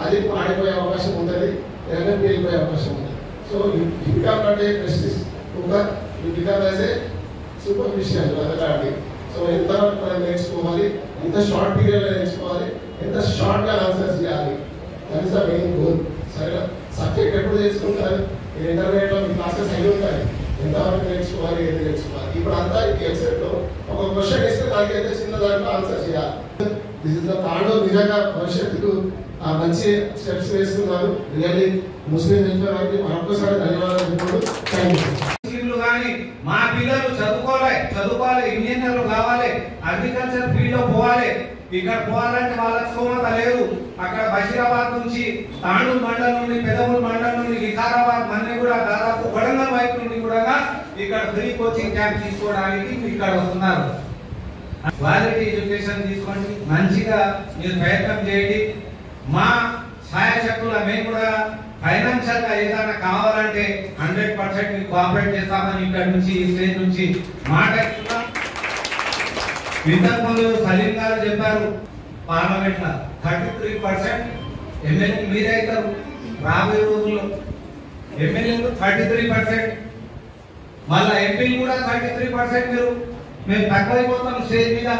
అది మాడిపోయే అవకాశం ఉంటుంది, లేదా పేలిపోయే అవకాశం ఉంటుంది. So you become not a prestige cooker, you become as a superficial అదకాండి. సో ఎంతవరకు మనం నేర్చుకోవాలి, ఎంత షార్ట్ పీరియడ్లో నేర్చుకోవాలి, ఎంత షార్ట్గా ఆన్సర్స్ చేయాలి, that is the main goal. సరేనా? సబ్జెక్ట్ ఎప్పుడు నేర్చుకుంటారు? ఇంటర్మీడియట్లో మీ క్లాసెస్ అయి ఉంటాయి, ఎంతవరకు నేర్చుకోవాలి, ఏది నేర్చుకోవాలి. ఇప్పుడు అంతా ఈ వెబ్సైట్లో ఒక క్వశ్చన్ ఇస్తే దానికి అయితే చిన్న దాంట్లో ఆన్సర్ చేయాలి. దిస్ ఇస్ ద తాండూర్ నిజంగా భవిష్యత్తుకు మంచి స్టెప్స్ వేస్తున్నారు. రియల్లీ ముస్లిం వెల్ఫేర్ వారికి మరొకసారి ధన్యవాదాలు చెప్పుకుంటూ థ్యాంక్ యూ. కానీ మా పిల్లలు చదువుకోవాలి, ఇంజనీర్లు కావాలి, అగ్రికల్చర్ ఫీల్డ్ లో పోవాలి. ఇక్కడ పోవాలంటే వాళ్ళకి స్తోమత లేదు. అక్కడ బషీరాబాద్ నుంచి, తాండూరు మండలం నుండి, పెదమూరు మండలం నుండి, వికారాబాద్ మన్ని కూడా దాదాపు వడంగల్ వైపు నుండి కూడా ఇక్కడ ఫ్రీ కోచింగ్ క్యాంప్ తీసుకోవడానికి ఇక్కడ వస్తున్నారు. క్వాలిటీ ఎడ్యుకేషన్ తీసుకోండి, మంచిగా మీరు ప్రయత్నం చేయండి. మా ఛాయాశక్తుల మేము కూడా ఫైనాన్షియల్ గా ఏదైనా కావాలంటే 100% మీకు కోఆపరేట్ చేస్తామని ఇక్కడ నుంచి ఈ స్టేజ్ నుంచి మాట ఇస్తున్నాం. ఇంతకుముందు సలీం గారు చెప్పారు, పార్లమెంట్ లో 33% ఎమ్మెల్యే మీరే అవుతారు రాబోయే రోజుల్లో. ఎమ్మెల్యేలు 33%, మళ్ళా ఎంపీలు కూడా 33%. మేము తక్కువైపోతాం స్టేజ్ మీద.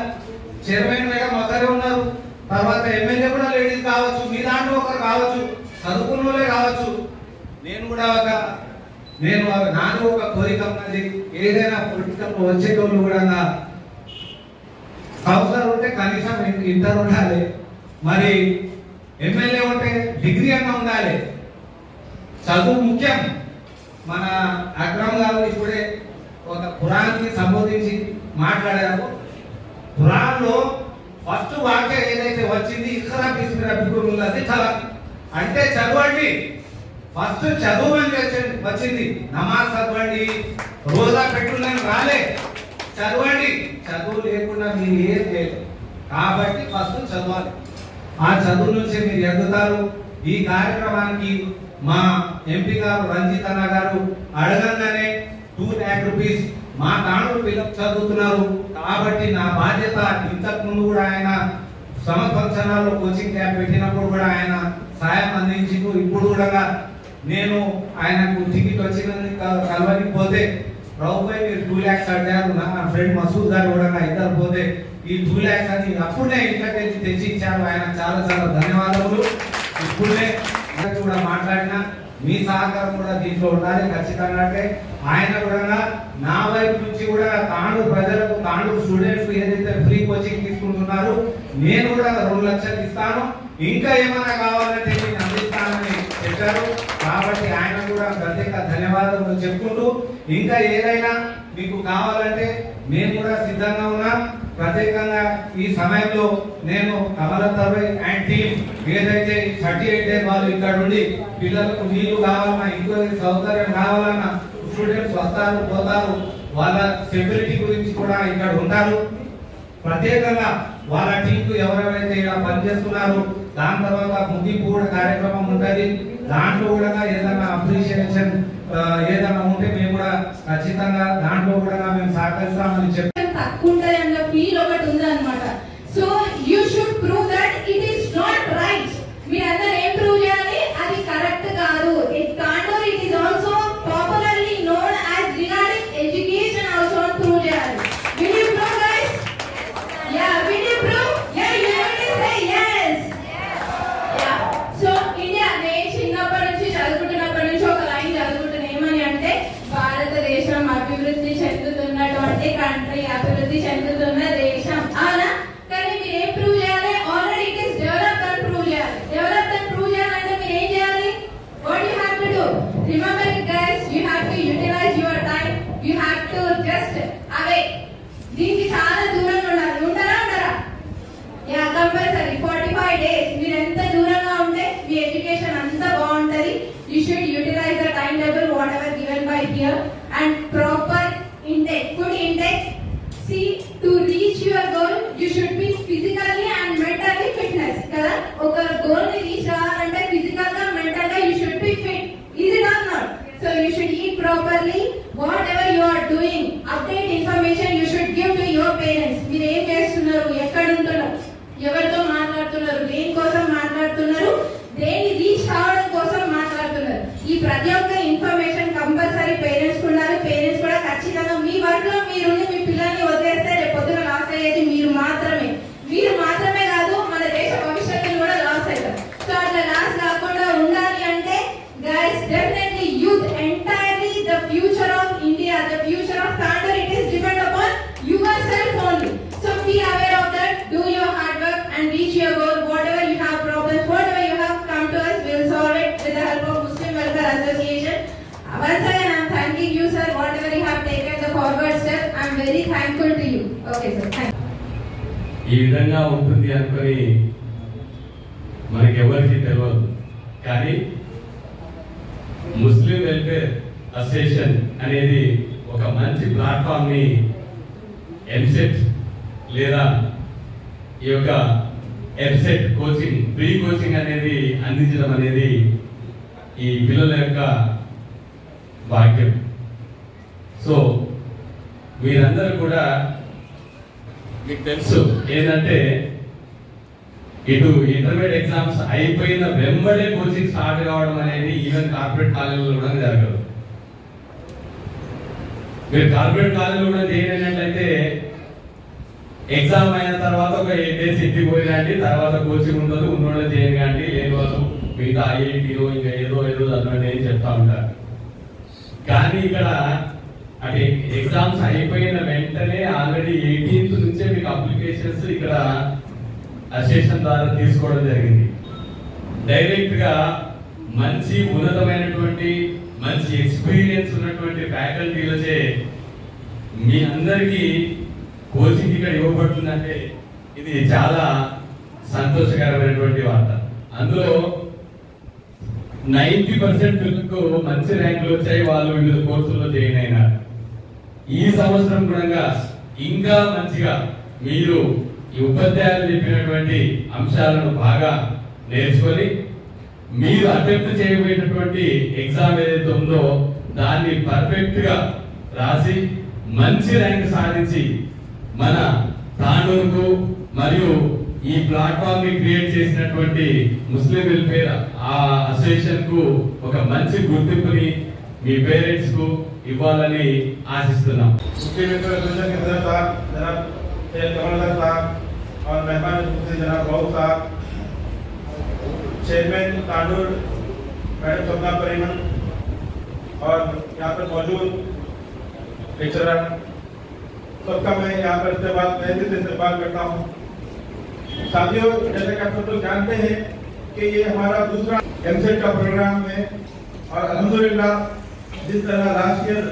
చైర్మన్ మేడం ఒకరే ఉన్నారు, తర్వాత ఎమ్మెల్యే కూడా లేడీస్ కావచ్చు, మీ దాంట్లో ఒకరు కావచ్చు, చదువుకున్నోళ్ళే కావచ్చు. నాకు ఒక కోరిక ఉన్నది, ఏదైనా పొలిటికల్ వచ్చేటోళ్ళు కూడా కౌన్సిలర్ ఉంటే కనీసం ఇంటర్ ఉండాలి, మరి ఎమ్మెల్యే ఉంటే డిగ్రీ అన్న ఉండాలి. చదువు ముఖ్యం. మన అక్రమ్ గారు ఇప్పుడే ఒక ఖురాన్కి సంబోధించి మాట్లాడారు. ఖురాన్ లో ఫస్ట్ వాక్యం ఏదైతే వచ్చింది, ఇఖ్రా బిస్మి రబ్బికుముల్లదీ ఖలక్ అంటే చదవండి. ఫస్ట్ చదువు అని వచ్చింది. నమాజ్ చదవండి, రోజా పెట్టులని రాలే, చదవండి. చదువు లేకుండా మీరు ఏం చేయలేదు. కాబట్టి ఫస్ట్ చదవాలి. ఆ చదువు నుంచి మీరు ఎదుగుతారు. ఈ కార్యక్రమానికి మా ఎంపీ గారు రంజిత్ అన్న గారు అడగంగానే 2 lakh rupees మా తాండూరు పిల్లలు చదువుతున్నారు కాబట్టి నా బాధ్యత. ఇంతకు ముందు కూడా ఆయన సంవత్సరాల్లో కోచింగ్ క్యాంప్ పెట్టినప్పుడు కూడా ఆయన సాయం అందించిండు. ఇప్పుడు కూడా నేను ఆయనకు టికెట్ వచ్చినందుకు కలవనికి పోతే రావుపై మీరు 2 lakhs అడిగారు. నా ఫ్రెండ్ మసూద్ గారు కూడా ఇద్దరు పోతే ఈ 2 lakhs అని అప్పుడే ఇంట్లోకి తెచ్చి ఇచ్చారు. ఆయన చాలా చాలా ధన్యవాదములు. ఇప్పుడే కూడా మాట్లాడిన మీ సహకారం కూడా దీంట్లో ఉండాలి ఖచ్చితంగా. అంటే ఆయన కూడా నా వైపు నుంచి కూడా తాండూరు ప్రజలకు, తాండూరు స్టూడెంట్స్ ఏదైతే ఫ్రీ కోచింగ్ తీసుకుంటున్నారు నేను కూడా 2 లక్షలు ఇస్తాను, ఇంకా ఏమైనా కావాలంటే నేను అందిస్తానని చెప్పారు. కాబట్టి ఆయన కూడా ప్రత్యేక ధన్యవాదాలు చెప్పుకుంటూ, ఇంకా ఏదైనా మీకు కావాలంటే మేము కూడా సిద్ధంగా ఉన్నాం. ప్రత్యేకంగా ఈ సమయంలో నేను కమలతర్వై అండ్ టీమ్ ఏదైతే 38 days వాళ్ళు ఇక్కడ ఉండి పిల్లలకు నీళ్లు కావాలన్నా, ఇంకో సౌకర్యం కావాలన్నా స్టూడెంట్స్ వస్తారు పోతారు, వాళ్ళ సెక్యూరిటీ గురించి కూడా ఇక్కడ ఉంటారు. ప్రత్యేకంగా వాళ్ళ టీంకు ఎవరెవరైతే ఇలా పనిచేస్తున్నారు దాని తర్వాత ముగింపు కూడా కార్యక్రమం ఉంటుంది. దాంట్లో కూడా ఏదైనా అప్రిషియేషన్ ఏదైనా ఉంటే మేము కూడా ఖచ్చితంగా దాంట్లో కూడా మేము సహకరిస్తామని చెప్పి తక్కువ ఉంటుంది అన్న ఫీల్ ఒకటి ఉంది అనమాట. So you should prove that it is not right. మీరందరూ ఏం ప్రూవ్ చేయాలి? అది కరెక్ట్ కాదు. Tandur it is also popularly known as regarding education also prove చేయాలి. Will you prove guys? Ya, will you prove? Ya, you will say yes. Ya. So India నేను చిన్నప్పటి నుంచి చదువుకుంటున్నప్పటి నుంచి ఒక లైన్ చదువుకుంటున్నా. here, and proper intake, food intake. See, to reach your goal, you should be physically and mentally fitness. Kada oka goal ni reach avalante physical ga mental ga you should be fit. Is it or not? So you should eat properly. Whatever you are doing, update information you should give to your parents. మీరు ఏం చేస్తున్నారు, ఎక్కడ ఉంటున్నారు, ఎవరితో మాట్లాడుతున్నారు, దేని కోసం మాట్లాడుతున్నారు, దేని రీచ్ కావడం కోసం మాట్లాడుతున్నారు. ఈ ప్రతి ఒక్క ఇన్ఫర్మేషన్ కంపల్సరీ పేరెంట్స్ ఉండాలి. పేరెంట్స్ కూడా ఖచ్చితంగా మీ వర్క్ లో మీరు మీ పిల్లల్ని వదిలేస్తే రేపు పొద్దున లాస్ అయ్యేది మీరు మాత్రమే కాదు, మన దేశ భవిష్యత్తును కూడా లాస్ అవుతారు. సో అట్లా లాస్ కాకుండా ఉండాలి అంటే guys, definitely youth entirely the future of India, the future of Tandur, it is depend upon your self only. So be aware of that, do your hard work and reach your goal. Whatever you have problems, whatever you have, come to us, we'll solve it with the help of Muslim Welfare Association. Once again, I'm thanking you, sir, whatever you have taken the forward step. I'm very thankful to you. Okay, sir. Thank you. ఈ విధంగా ఉంటుంది అనుకొని మనకి ఎవరికి తెలియదు, కానీ ముస్లిం welfare association అనేది ఒక మంచి ప్లాట్ఫామ్ ని ఎంసెట్ లేదా ఈ యొక్క ఎఫ్సెట్ కోచింగ్, ప్రీ కోచింగ్ అనేది అందించడం అనేది ఈ పిల్లల యొక్క భాగ్యం. సో మీరందరూ కూడా మీకు తెలుసు ఏంటంటే ఇటు ఇంటర్మీడియట్ ఎగ్జామ్స్ అయిపోయిన వెంబడే కోచింగ్ స్టార్ట్ కావడం అనేది ఈవెన్ కార్పొరేట్ కాలేజీలో కూడా జరగదు. మీరు కార్పొరేట్ కాలేజీలో కూడా చేయనట్లయితే ఎగ్జామ్ అయిన తర్వాత ఒక 8 days ఇంటికి పోయినండి, తర్వాత కోచింగ్ ఉండదు, ఉన్నోళ్ళు చేయకండి, లేని వాళ్ళు మిగతా ఐఐటీలో ఇంకా ఏదో చదవండి అని చెప్తా ఉంటారు. కానీ ఇక్కడ అంటే ఎగ్జామ్స్ అయిపోయిన వెంటనే ఆల్రెడీ 18th నుంచే మీకు అప్లికేషన్స్ ఇక్కడ అసోసియేషన్ ద్వారా తీసుకోవడం జరిగింది. డైరెక్ట్ గా మంచి ఉన్నతమైనటువంటి మంచి ఎక్స్పీరియన్స్ ఉన్నటువంటి ఫ్యాకల్టీలచే మీ అందరికీ కోచింగ్ ఇక్కడ ఇవ్వబడుతుందంటే ఇది చాలా సంతోషకరమైనటువంటి వార్త. అందులో 90% పిల్లలకు మంచి ర్యాంకులు వచ్చాయి, వాళ్ళు వివిధ కోర్సుల్లో జాయిన్ అయినారు. ఈ సంవత్సరం కూడా ఇంకా మంచిగా మీరు ఈ ఉపాధ్యాయులు చెప్పినటువంటి అంశాలను బాగా నేర్చుకొని మీరు అటెంప్ట్ చేయబోయేటటువంటి ఎగ్జామ్ ఏదైతే ఉందో దాన్ని పర్ఫెక్ట్ గా రాసి మంచి ర్యాంక్ సాధించి మన తాండూరుకు మరియు ఈ ప్లాట్ఫామ్ ని క్రియేట్ చేసినటువంటి ముస్లిం వెల్ఫేర్ అసోసియేషన్ కు ఒక మంచి గుర్తింపుని మీ పేరెంట్స్ కు ఇవ్వాలని ఆశిస్తున్నాం. मुस्लिम वेलफेयर एसोसिएशन के सदस्य साहब जनाब सैयद कमल साहब और मेहमान जनाब बाबू साहब, चेयरमैन तांडूर मैडम स्वप्ना परिमन और यहाँ पर मौजूद लेक्चरर, सबका मैं यहाँ पर इस्तेमाल करता हूँ। साथियों, जैसा कि आप सब लोग जानते हैं कि ये हमारा दूसरा एमसेट का प्रोग्राम है और अल्हम्दुलिल्लाह जिस तरह लास्ट ईयर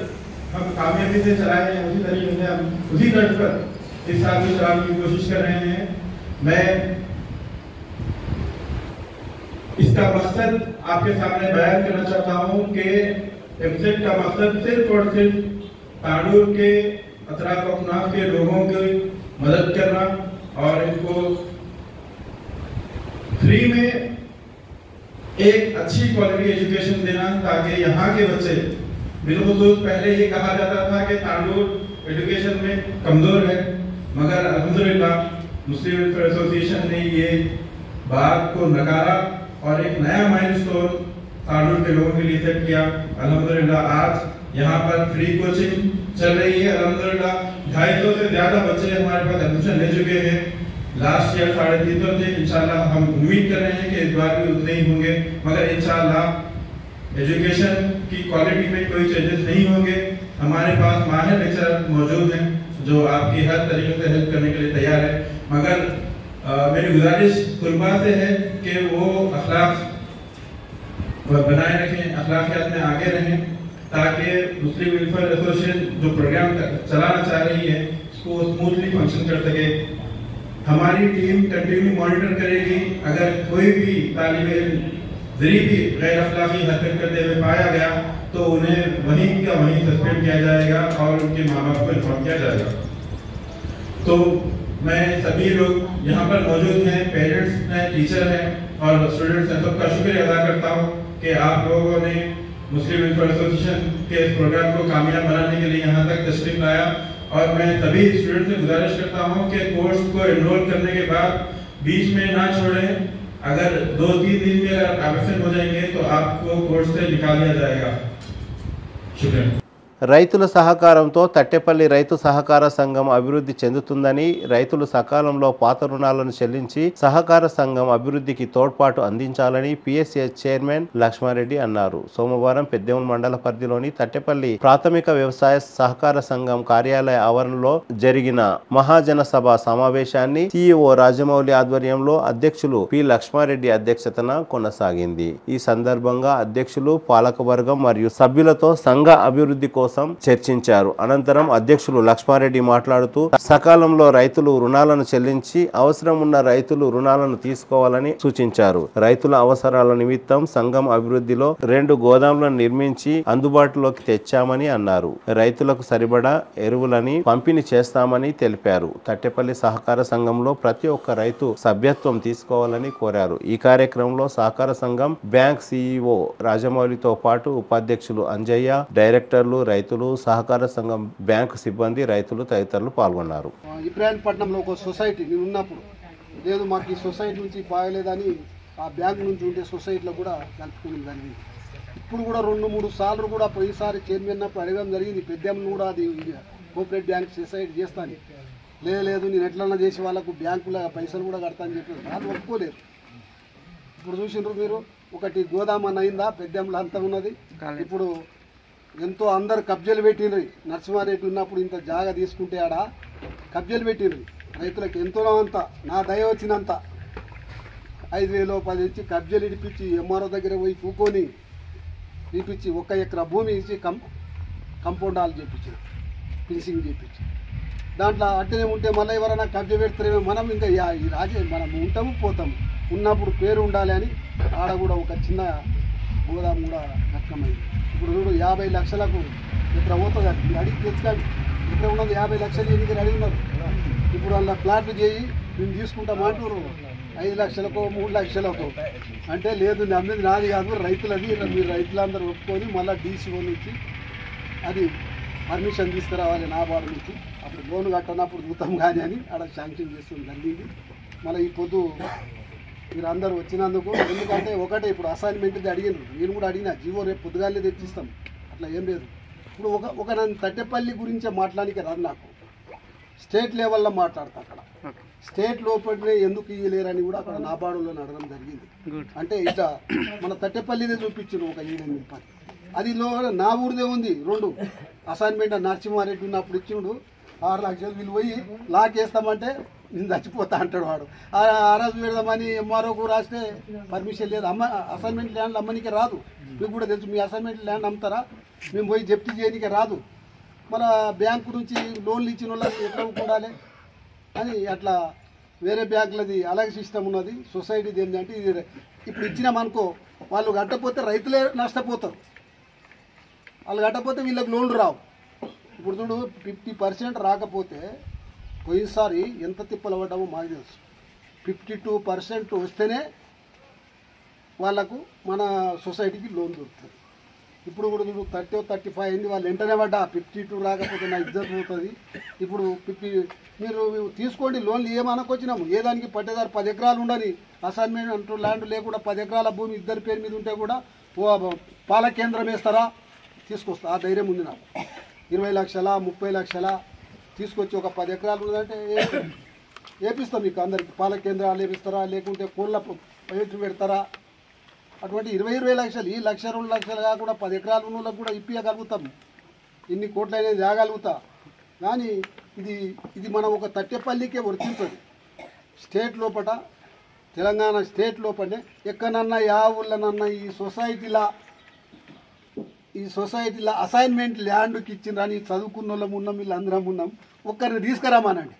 हम कामयाबी से चलाए हैं उसी तरीके से हम उसी तर्ज पर इस साल भी चलाने की कोशिश कर रहे हैं। मैं इसका मकसद आपके सामने बयान करना चाहता हूं कि एमसेट का मकसद सिर्फ और सिर्फ तांडूर के अतराफ अफनाफ के लोगों की मदद करना और इनको फ्री में एक अच्छी क्वालिटी एजुकेशन देना ताकि यहाँ के बच्चे, बिलखुसूस पहले ये कहा जाता था कि तांडूर एजुकेशन में कमजोर है, मगर अल्हम्दुलिल्लाह मुस्लिम वेलफेयर एसोसिएशन ने ये बात को नकारा और एक नया माइलस्टोन तांडूर के लोगों के लिए सेट किया। अल्हम्दुलिल्लाह आज यहाँ पर फ्री कोचिंग चल रही है। अल्हम्दुलिल्लाह 250 से ज्यादा बच्चे हमारे पास एडमिशन ले चुके हैं। लास्ट ईयर 350 थे, इंशाल्लाह हम उम्मीद कर रहे हैं कि इस बार भी उतने ही होंगे, मगर इंशाल्लाह एजुकेशन की क्वालिटी में कोई चेंजेस नहीं होंगे। हमारे पास माहिर लेक्चरर मौजूद हैं जो आपकी हर तरीके से हेल्प करने के लिए तैयार है, मगर मेरी गुजारिश तुलबा से है कि वो अखलाक बनाए रखें, अखलाकियात में आगे रहें ताकि मुस्लिम वेलफेयर एसोसिएशन जो प्रोग्राम चलाना चाह रही है उसको स्मूथली फंक्शन कर सके। हमारी टीम कंटिन्यू मॉनिटर करेगी, अगर कोई भी तालिब इल्म जरी भी गैर अखलाकी हरकत करते हुए पाया गया तो उन्हें वहीं का वहीं सस्पेंड किया जाएगा और उनके माँ बाप को इन्फॉर्म किया जाएगा। तो मैं सभी लोग यहाँ पर मौजूद हैं, पेरेंट्स हैं, टीचर हैं और स्टूडेंट्स हैं, सबका शुक्रिया अदा करता हूँ कि आप लोगों ने मुस्लिम वेलफेयर एसोसिएशन के इस प्रोग्राम को कामयाब बनाने के लिए यहाँ तक तशरीफ लाया। और मैं सभी स्टूडेंट्स से गुजारिश करता हूँ कि कोर्स को एनरोल करने के बाद बीच में ना छोड़ें। अगर 2-3 दिन में अगर एब्सेंट हो जाएंगे तो आपको कोर्स से निकाल दिया जाएगा। शुक्रिया। రైతుల సహకారంతో తట్టెపల్లి రైతు సహకార సంఘం అభివృద్ధి చెందుతుందని, రైతులు సకాలంలో పాత రుణాలను చెల్లించి సహకార సంఘం అభివృద్ధికి తోడ్పాటు అందించాలని పిఎస్సిఎస్ చైర్మన్ లక్ష్మారెడ్డి అన్నారు. సోమవారం పెద్దేముల మండల పరిధిలోని తట్టెపల్లి ప్రాథమిక వ్యవసాయ సహకార సంఘం కార్యాలయ ఆవరణలో జరిగిన మహాజన సభ సమావేశాన్ని సిఇఓ రాజమౌళి ఆధ్వర్యంలో అధ్యక్షులు పి లక్ష్మారెడ్డి అధ్యక్షతన కొనసాగింది. ఈ సందర్భంగా అధ్యక్షులు, పాలకవర్గం మరియు సభ్యులతో సంఘ అభివృద్ధి కోసం చర్చించారు. అనంతరం అధ్యక్షులు లక్ష్మారెడ్డి మాట్లాడుతూ సకాలంలో రైతులు రుణాలను చెల్లించి అవసరం ఉన్న రైతులు రుణాలను తీసుకోవాలని సూచించారు. రైతుల అవసరాల నిమిత్తం సంఘం అభివృద్ధిలో 2 గోదాములను నిర్మించి అందుబాటులోకి తెచ్చామని అన్నారు. రైతులకు సరిపడా ఎరువులని పంపిణీ చేస్తామని తెలిపారు. తట్టెపల్లి సహకార సంఘంలో ప్రతి ఒక్క రైతు సభ్యత్వం తీసుకోవాలని కోరారు. ఈ కార్యక్రమంలో సహకార సంఘం బ్యాంక్ సిఇఓ రాజమౌళితో పాటు ఉపాధ్యక్షులు అంజయ్య, డైరెక్టర్లు, రైతులు, సహకార సంఘం బ్యాంకు సిబ్బంది, రైతులు తదితరులు పాల్గొన్నారు. ఇబ్రాహీంపట్నంలో ఒక సొసైటీ నేను ఉన్నప్పుడు లేదు, మాకు ఈ సొసైటీ నుంచి బాగలేదని ఆ బ్యాంక్ నుంచి ఉండే సొసైటీలో కూడా కలుపుకోవడం జరిగింది. ఇప్పుడు కూడా 2-3 సార్లు కూడా పోయిసారి చైర్మన్ అప్పుడు అడగడం జరిగింది. పెద్దమ్మను కూడా అది కోఆపరేటివ్ బ్యాంక్ సొసైటీ చేస్తాను, లేదు నేను ఎట్లన్నా చేసి వాళ్ళకు బ్యాంకుల పైసలు కూడా కడతాను చెప్పారు. వాళ్ళు ఒప్పుకోలేరు. ఇప్పుడు చూసిండ్రు మీరు, ఒకటి గోదామని అయిందా, పెద్దమ్మలు అంతా ఉన్నది. ఇప్పుడు ఎంతో అందరు కబ్జాలు పెట్టిండ్రు. నరసింహారెడ్డి ఉన్నప్పుడు ఇంత జాగా తీసుకుంటే ఆడ కబ్జాలు పెట్టిండ్రు. రైతులకు ఎంతో అంత నా దయ వచ్చినంత 5,000 10 ఇచ్చి కబ్జాలు ఇడిపించి ఎంఆర్ఓ దగ్గర పోయి కూకొని ఇప్పించి 1 ఎకరా భూమి ఇచ్చి కంపౌండ్ హాల్ చేయించి ఫినిషింగ్ చేయించి దాంట్లో అట్టనే ఉంటే మళ్ళీ ఎవరైనా కబ్జా పెడతారేమో, మనం ఇంకా ఈ రాజే మనం ఉంటాము పోతాము. ఉన్నప్పుడు పేరు ఉండాలి అని ఆడ కూడా ఒక చిన్న గోదాం కూడా కట్టమైంది. ఇప్పుడు చూడు 50 లక్షలకు ఇక్కడ పోతుంది, అడిగి తెచ్చుకోండి. ఇక్కడ ఉన్నది 50 లక్షలు ఎన్నికలు అడిగి ఉన్నారు. ఇప్పుడు వాళ్ళ ప్లాట్లు చేయి మేము తీసుకుంటామంటారు 5 లక్షలకో 3 లక్షలకో. అంటే లేదు, అమ్మేది నాది కాదు, రైతులది. మీరు రైతులందరూ ఒప్పుకొని మళ్ళీ డీసీఓ నుంచి అది పర్మిషన్ తీసుకురావాలి నాబార్డు నుంచి. అప్పుడు లోన్ కట్టనప్పుడు చూద్దాం కానీ అని ఆడ శాంక్షన్ చేస్తుంది జరిగింది. మళ్ళీ ఈ పొద్దు మీరు అందరూ వచ్చినందుకు, ఎందుకంటే ఒకటే ఇప్పుడు అసైన్మెంట్ అడిగినారు, నేను కూడా అడిగినా, జీవో రేపు పొద్దుగాలే తెచ్చిస్తాం, అట్లా ఏం లేదు. ఇప్పుడు ఒక నన్ను తట్టెపల్లి గురించే మాట్లాడానికి రాదు, నాకు స్టేట్ లెవెల్లో మాట్లాడతా. అక్కడ స్టేట్ లోపలనే ఎందుకు ఇయ్యలేరని కూడా అక్కడ నాబార్డులో అడగడం జరిగింది. అంటే ఇట్లా మన తట్టెపల్లిదే చూపించారు ఒక 7-8 పని. అది నా ఊరిదే ఉంది 2 అసైన్మెంట్. నరసింహారెడ్డి ఉన్నప్పుడు ఇచ్చిండు 6 లక్షలు, వీళ్ళు పోయి లాకేస్తామంటే నేను చచ్చిపోతా అంటాడు వాడు. ఆర్ఎస్ పెడదామని ఎంఆర్ఓకు రాస్తే పర్మిషన్ లేదు. అసైన్మెంట్ ల్యాండ్ అమ్మనికే రాదు, మీకు కూడా తెలుసు. మీ అసైన్మెంట్ ల్యాండ్ అమ్ముతారా, మేము పోయి జప్తీ చేయనికే రాదు. మన బ్యాంకు నుంచి లోన్లు ఇచ్చిన వాళ్ళకి ఎట్లా ఉండాలి అని అట్లా వేరే బ్యాంకులది అలాగే సిస్టమ్ ఉన్నది. సొసైటీది ఏంటంటే ఇది ఇప్పుడు ఇచ్చినామనుకో, వాళ్ళు కట్టకపోతే రైతులే నష్టపోతారు. వాళ్ళు కట్టకపోతే వీళ్ళకి లోన్లు రావు. ఇప్పుడు చూడు 50% రాకపోతే పోయినసారి ఎంత తిప్పలు పడ్డామో మాకు తెలుసు. 52% వస్తేనే వాళ్ళకు మన సొసైటీకి లోన్ దొరుకుతుంది. ఇప్పుడు కూడా చూడు 30-35 అయింది, వాళ్ళు వెంటనే పడ్డా 52 రాకపోతే నా ఇజ్జత్ పోతుంది. ఇప్పుడు 50 మీరు తీసుకోండి లోన్లు ఏమనుకొచ్చినాము. ఏ దానికి పట్టేదారు 10 ఎకరాలు ఉండని అసైన్మెంట్ అంటూ ల్యాండ్ లేకుండా 10 ఎకరాల భూమి ఇద్దరి పేరు మీద ఉంటే కూడా పాల కేంద్రం వేస్తారా, తీసుకొస్తా. ఆ ధైర్యం ఉంది నాకు. 20 లక్షల 30 లక్షల తీసుకొచ్చి ఒక 10 ఎకరాలు ఉన్నదంటే వేపిస్తాం. మీకు అందరికి పాల కేంద్రాలు వేపిస్తారా, లేకుంటే కోళ్ళ పైట్లు పెడతారా. అటువంటి 20 లక్షలు, ఈ 1-2 లక్షలు కాకుండా 10 ఎకరాలు ఉన్న వాళ్ళకి కూడా ఇప్పించగలుగుతాం. ఇన్ని కోట్లు అనేది తేగలుగుతా. కానీ ఇది మనం ఒక తట్టెపల్లికే వర్తించదు. స్టేట్ లోపల, తెలంగాణ స్టేట్ లోపలనే ఎక్కడన్నా యా ఊళ్ళనన్నా ఈ సొసైటీలో అసైన్మెంట్ ల్యాండ్కి ఇచ్చిండ్రని చదువుకున్న వాళ్ళం ఉన్నాం, వీళ్ళు అందరం ఉన్నాం. ఒక్కరిని తీసుకురామానండి,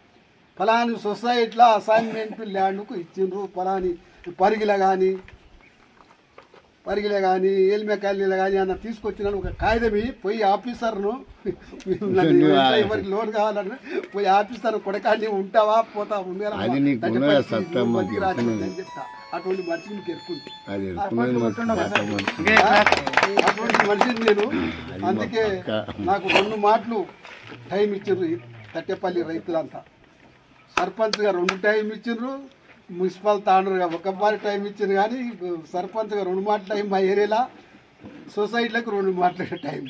ఫలాని సొసైటీలో అసైన్మెంట్ ల్యాండ్కు ఇచ్చిండ్రు, ఫలాని పరిగిల కానీ పరిగిలే కానీ ఏలిమెకాయలు కానీ అన్న తీసుకొచ్చినాను ఒక కాగితం పోయి ఆఫీసర్ను ఎవరికి లోన్ కావాలన్నా పోయి ఆఫీసర్ కొడకాన్ని ఉంటావా పోతా చెప్తా అటువంటి మనిషిని మీకు ఎరుకుంది అటువంటి మనిషిని నేను అందుకే నాకు 2 మాటలు టైం ఇచ్చిండ్రు తట్టేపల్లి రైతులంతా సర్పంచ్ గా 2 టైం ఇచ్చిండ్రు మున్సిపల్ తాండ్రుగా 1 పారి టైం ఇచ్చింది కానీ సర్పంచ్ గా 2 మాటల టైం మా ఏరియాలో సొసైటీలకు 2 మాటల టైం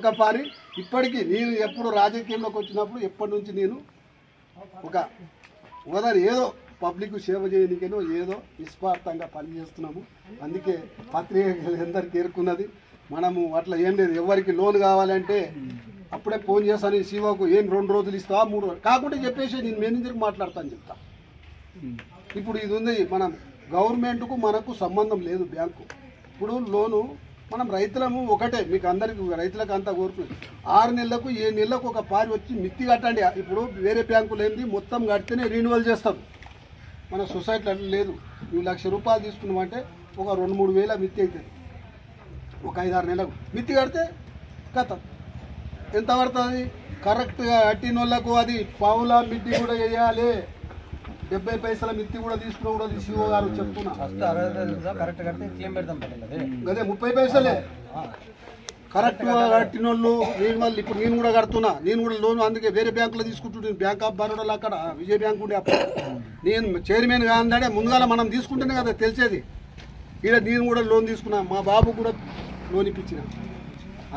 1 పారి ఇప్పటికీ నేను ఎప్పుడు రాజకీయంలోకి వచ్చినప్పుడు ఎప్పటి నుంచి నేను ఒక ఉదాహరణ ఏదో పబ్లిక్ సేవ చేయడానికేనో ఏదో నిస్వార్థంగా పనిచేస్తున్నాము అందుకే పత్రికలందరికీ ఎరుకున్నది మనము అట్లా ఏం లేదు ఎవరికి లోన్ కావాలంటే అప్పుడే ఫోన్ చేస్తాను శివకు ఏం 2 రోజులు ఇస్తావా 3 రోజులు కాకుండా చెప్పేసి నేను మేనేజర్కి మాట్లాడతాను చెప్తా ఇప్పుడు ఇది ఉంది మనం గవర్నమెంట్కు మనకు సంబంధం లేదు బ్యాంకు ఇప్పుడు లోను మనం రైతులము ఒకటే మీకు అందరికి రైతులకు అంతా కోరుతుంది 6 నెలలకు 7 నెలలకు ఒక పారి వచ్చి మిత్తి కట్టండి ఇప్పుడు వేరే బ్యాంకులు ఏంది మొత్తం కడితేనే రిన్యువల్ చేస్తాం మన సొసైటీలో అట్లా లేదు నువ్వు 1,00,000 రూపాయలు తీసుకున్నామంటే ఒక 2-3 వేల మిత్తి అవుతుంది ఒక 5-6 నెలలకు మిత్తి కడితే కథ ఎంత పడుతుంది కరెక్ట్గా కట్టిన వాళ్ళకు అది పావుల మిత్తి కూడా వేయాలి 70 పైసల మిత్తి కూడా తీసుకున్నా కూడా శివ గారు చెప్తున్నా అదే 30 పైసలే కరెక్ట్గా కట్టిన వాళ్ళు వాళ్ళు ఇప్పుడు నేను కూడా కడుతున్నా నేను కూడా లోన్ అందుకే వేరే బ్యాంకులో తీసుకుంటున్నాను బ్యాంక్ ఆఫ్ బరోడాలో అక్కడ విజయ బ్యాంక్ ఉండే అప్పుడు నేను చైర్మన్ కాదంటే ముందుగా మనం తీసుకుంటేనే కదా తెలిసేది ఇక్కడ నేను కూడా లోన్ తీసుకున్నా మా బాబు కూడా లోన్ ఇప్పించిన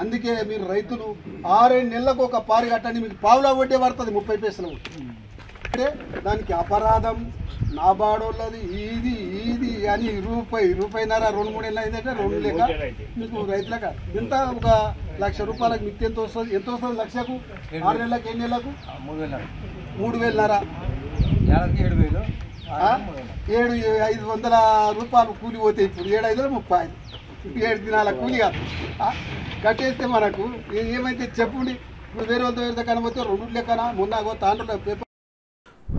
అందుకే మీరు రైతులు 6-7 నెలలకు ఒక పారి కట్టండి మీకు పావులా వడ్డీ పడుతుంది 30 పైసలు అంటే దానికి అపరాధం నాబాడోళ్ళది ఇది అని రూపాయిన్నర 2-3 నెలలు అయిందంటే 2 లేక మీకు రైతులకు ఎంత ఒక 1,00,000 రూపాయలకు మిత్తి ఎంత వస్తుంది 1,00,000కు 6 నెలలకు 7 నెలలకు 3,500 7,500 రూపాయలు కూలి పోతాయి ఇప్పుడు 7,535 7 దినాల కూలి కాదు కట్టేస్తే మనకు ఏమైతే చెప్పండి ఇప్పుడు వేరే వాళ్ళతో కనబోతే 2 లెక్కన మొన్న తాండ్రుల పేపర్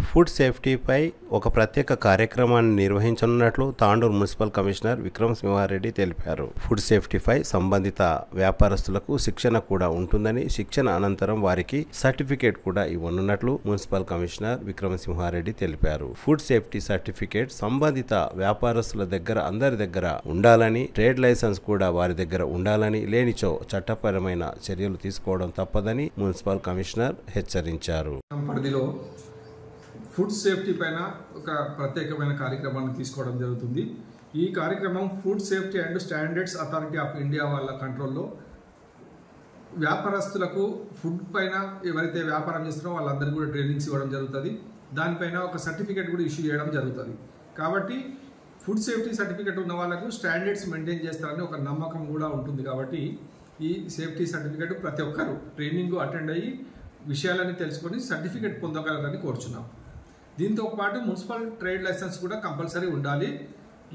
ఫుడ్ సేఫ్టీపై ఒక ప్రత్యేక కార్యక్రమాన్ని నిర్వహించనున్నట్లు తాండూరు మున్సిపల్ కమిషనర్ విక్రమ్ సింహారెడ్డి తెలిపారు. ఫుడ్ సేఫ్టీపై సంబంధిత వ్యాపారస్తులకు శిక్షణ కూడా ఉంటుందని, శిక్షణ అనంతరం వారికి సర్టిఫికేట్ కూడా ఇవ్వనున్నట్లు మున్సిపల్ కమిషనర్ విక్రమ్ సింహారెడ్డి తెలిపారు. ఫుడ్ సేఫ్టీ సర్టిఫికేట్ సంబంధిత వ్యాపారస్తుల దగ్గర అందరి దగ్గర ఉండాలని, ట్రేడ్ లైసెన్స్ కూడా వారి దగ్గర ఉండాలని, లేనిచో చట్టపరమైన చర్యలు తీసుకోవడం తప్పదని మున్సిపల్ కమిషనర్ హెచ్చరించారు. ఫుడ్ సేఫ్టీ పైన ఒక ప్రత్యేకమైన కార్యక్రమాన్ని తీసుకోవడం జరుగుతుంది. ఈ కార్యక్రమం food safety and standards authority of India వాళ్ళ కంట్రోల్లో వ్యాపారస్తులకు ఫుడ్ పైన ఎవరైతే వ్యాపారం చేస్తున్నారో వాళ్ళందరికీ కూడా ట్రైనింగ్స్ ఇవ్వడం జరుగుతుంది. దానిపైన ఒక సర్టిఫికేట్ కూడా ఇష్యూ చేయడం జరుగుతుంది. కాబట్టి ఫుడ్ సేఫ్టీ సర్టిఫికేట్ ఉన్న వాళ్ళకు స్టాండర్డ్స్ మెయింటైన్ చేస్తారని ఒక నమ్మకం కూడా ఉంటుంది. కాబట్టి ఈ సేఫ్టీ సర్టిఫికేట్ ప్రతి ఒక్కరు ట్రైనింగ్ అటెండ్ అయ్యి విషయాలని తెలుసుకొని సర్టిఫికేట్ పొందగలరని కోరుచున్నాం. దీంతో పాటు మున్సిపల్ ట్రేడ్ లైసెన్స్ కూడా కంపల్సరీ ఉండాలి.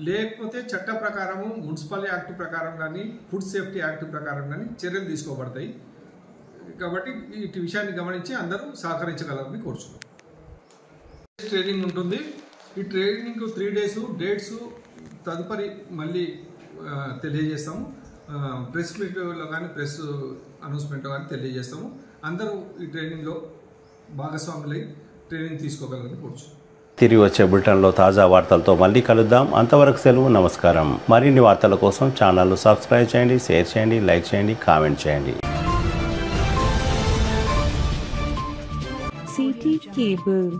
లేకపోతే చట్ట ప్రకారము మున్సిపల్ యాక్ట్ ప్రకారం కానీ ఫుడ్ సేఫ్టీ యాక్ట్ ప్రకారం కానీ చర్యలు తీసుకోబడతాయి. కాబట్టి ఈ విషయాన్ని గమనించి అందరూ సహకరించగలరని కోరుచున్నాం. ట్రైనింగ్ ఉంటుంది. ఈ ట్రైనింగ్ 3 days డేట్స్ తదుపరి మళ్ళీ తెలియజేస్తాము. ప్రెస్ మీట్లో కానీ ప్రెస్ అనౌన్స్మెంట్లో కానీ తెలియజేస్తాము. అందరూ ఈ ట్రైనింగ్లో భాగస్వాములై ట్రైనింగ్ తీసుకోగలరని కోరుచున్నాం. తిరిగి వచ్చే బులెటిన్లో తాజా వార్తలతో మళ్ళీ కలుద్దాం. అంతవరకు సెలవు, నమస్కారం. మరిన్ని వార్తల కోసం ఛానల్ను సబ్స్క్రైబ్ చేయండి, షేర్ చేయండి, లైక్ చేయండి, కామెంట్ చేయండి. City cable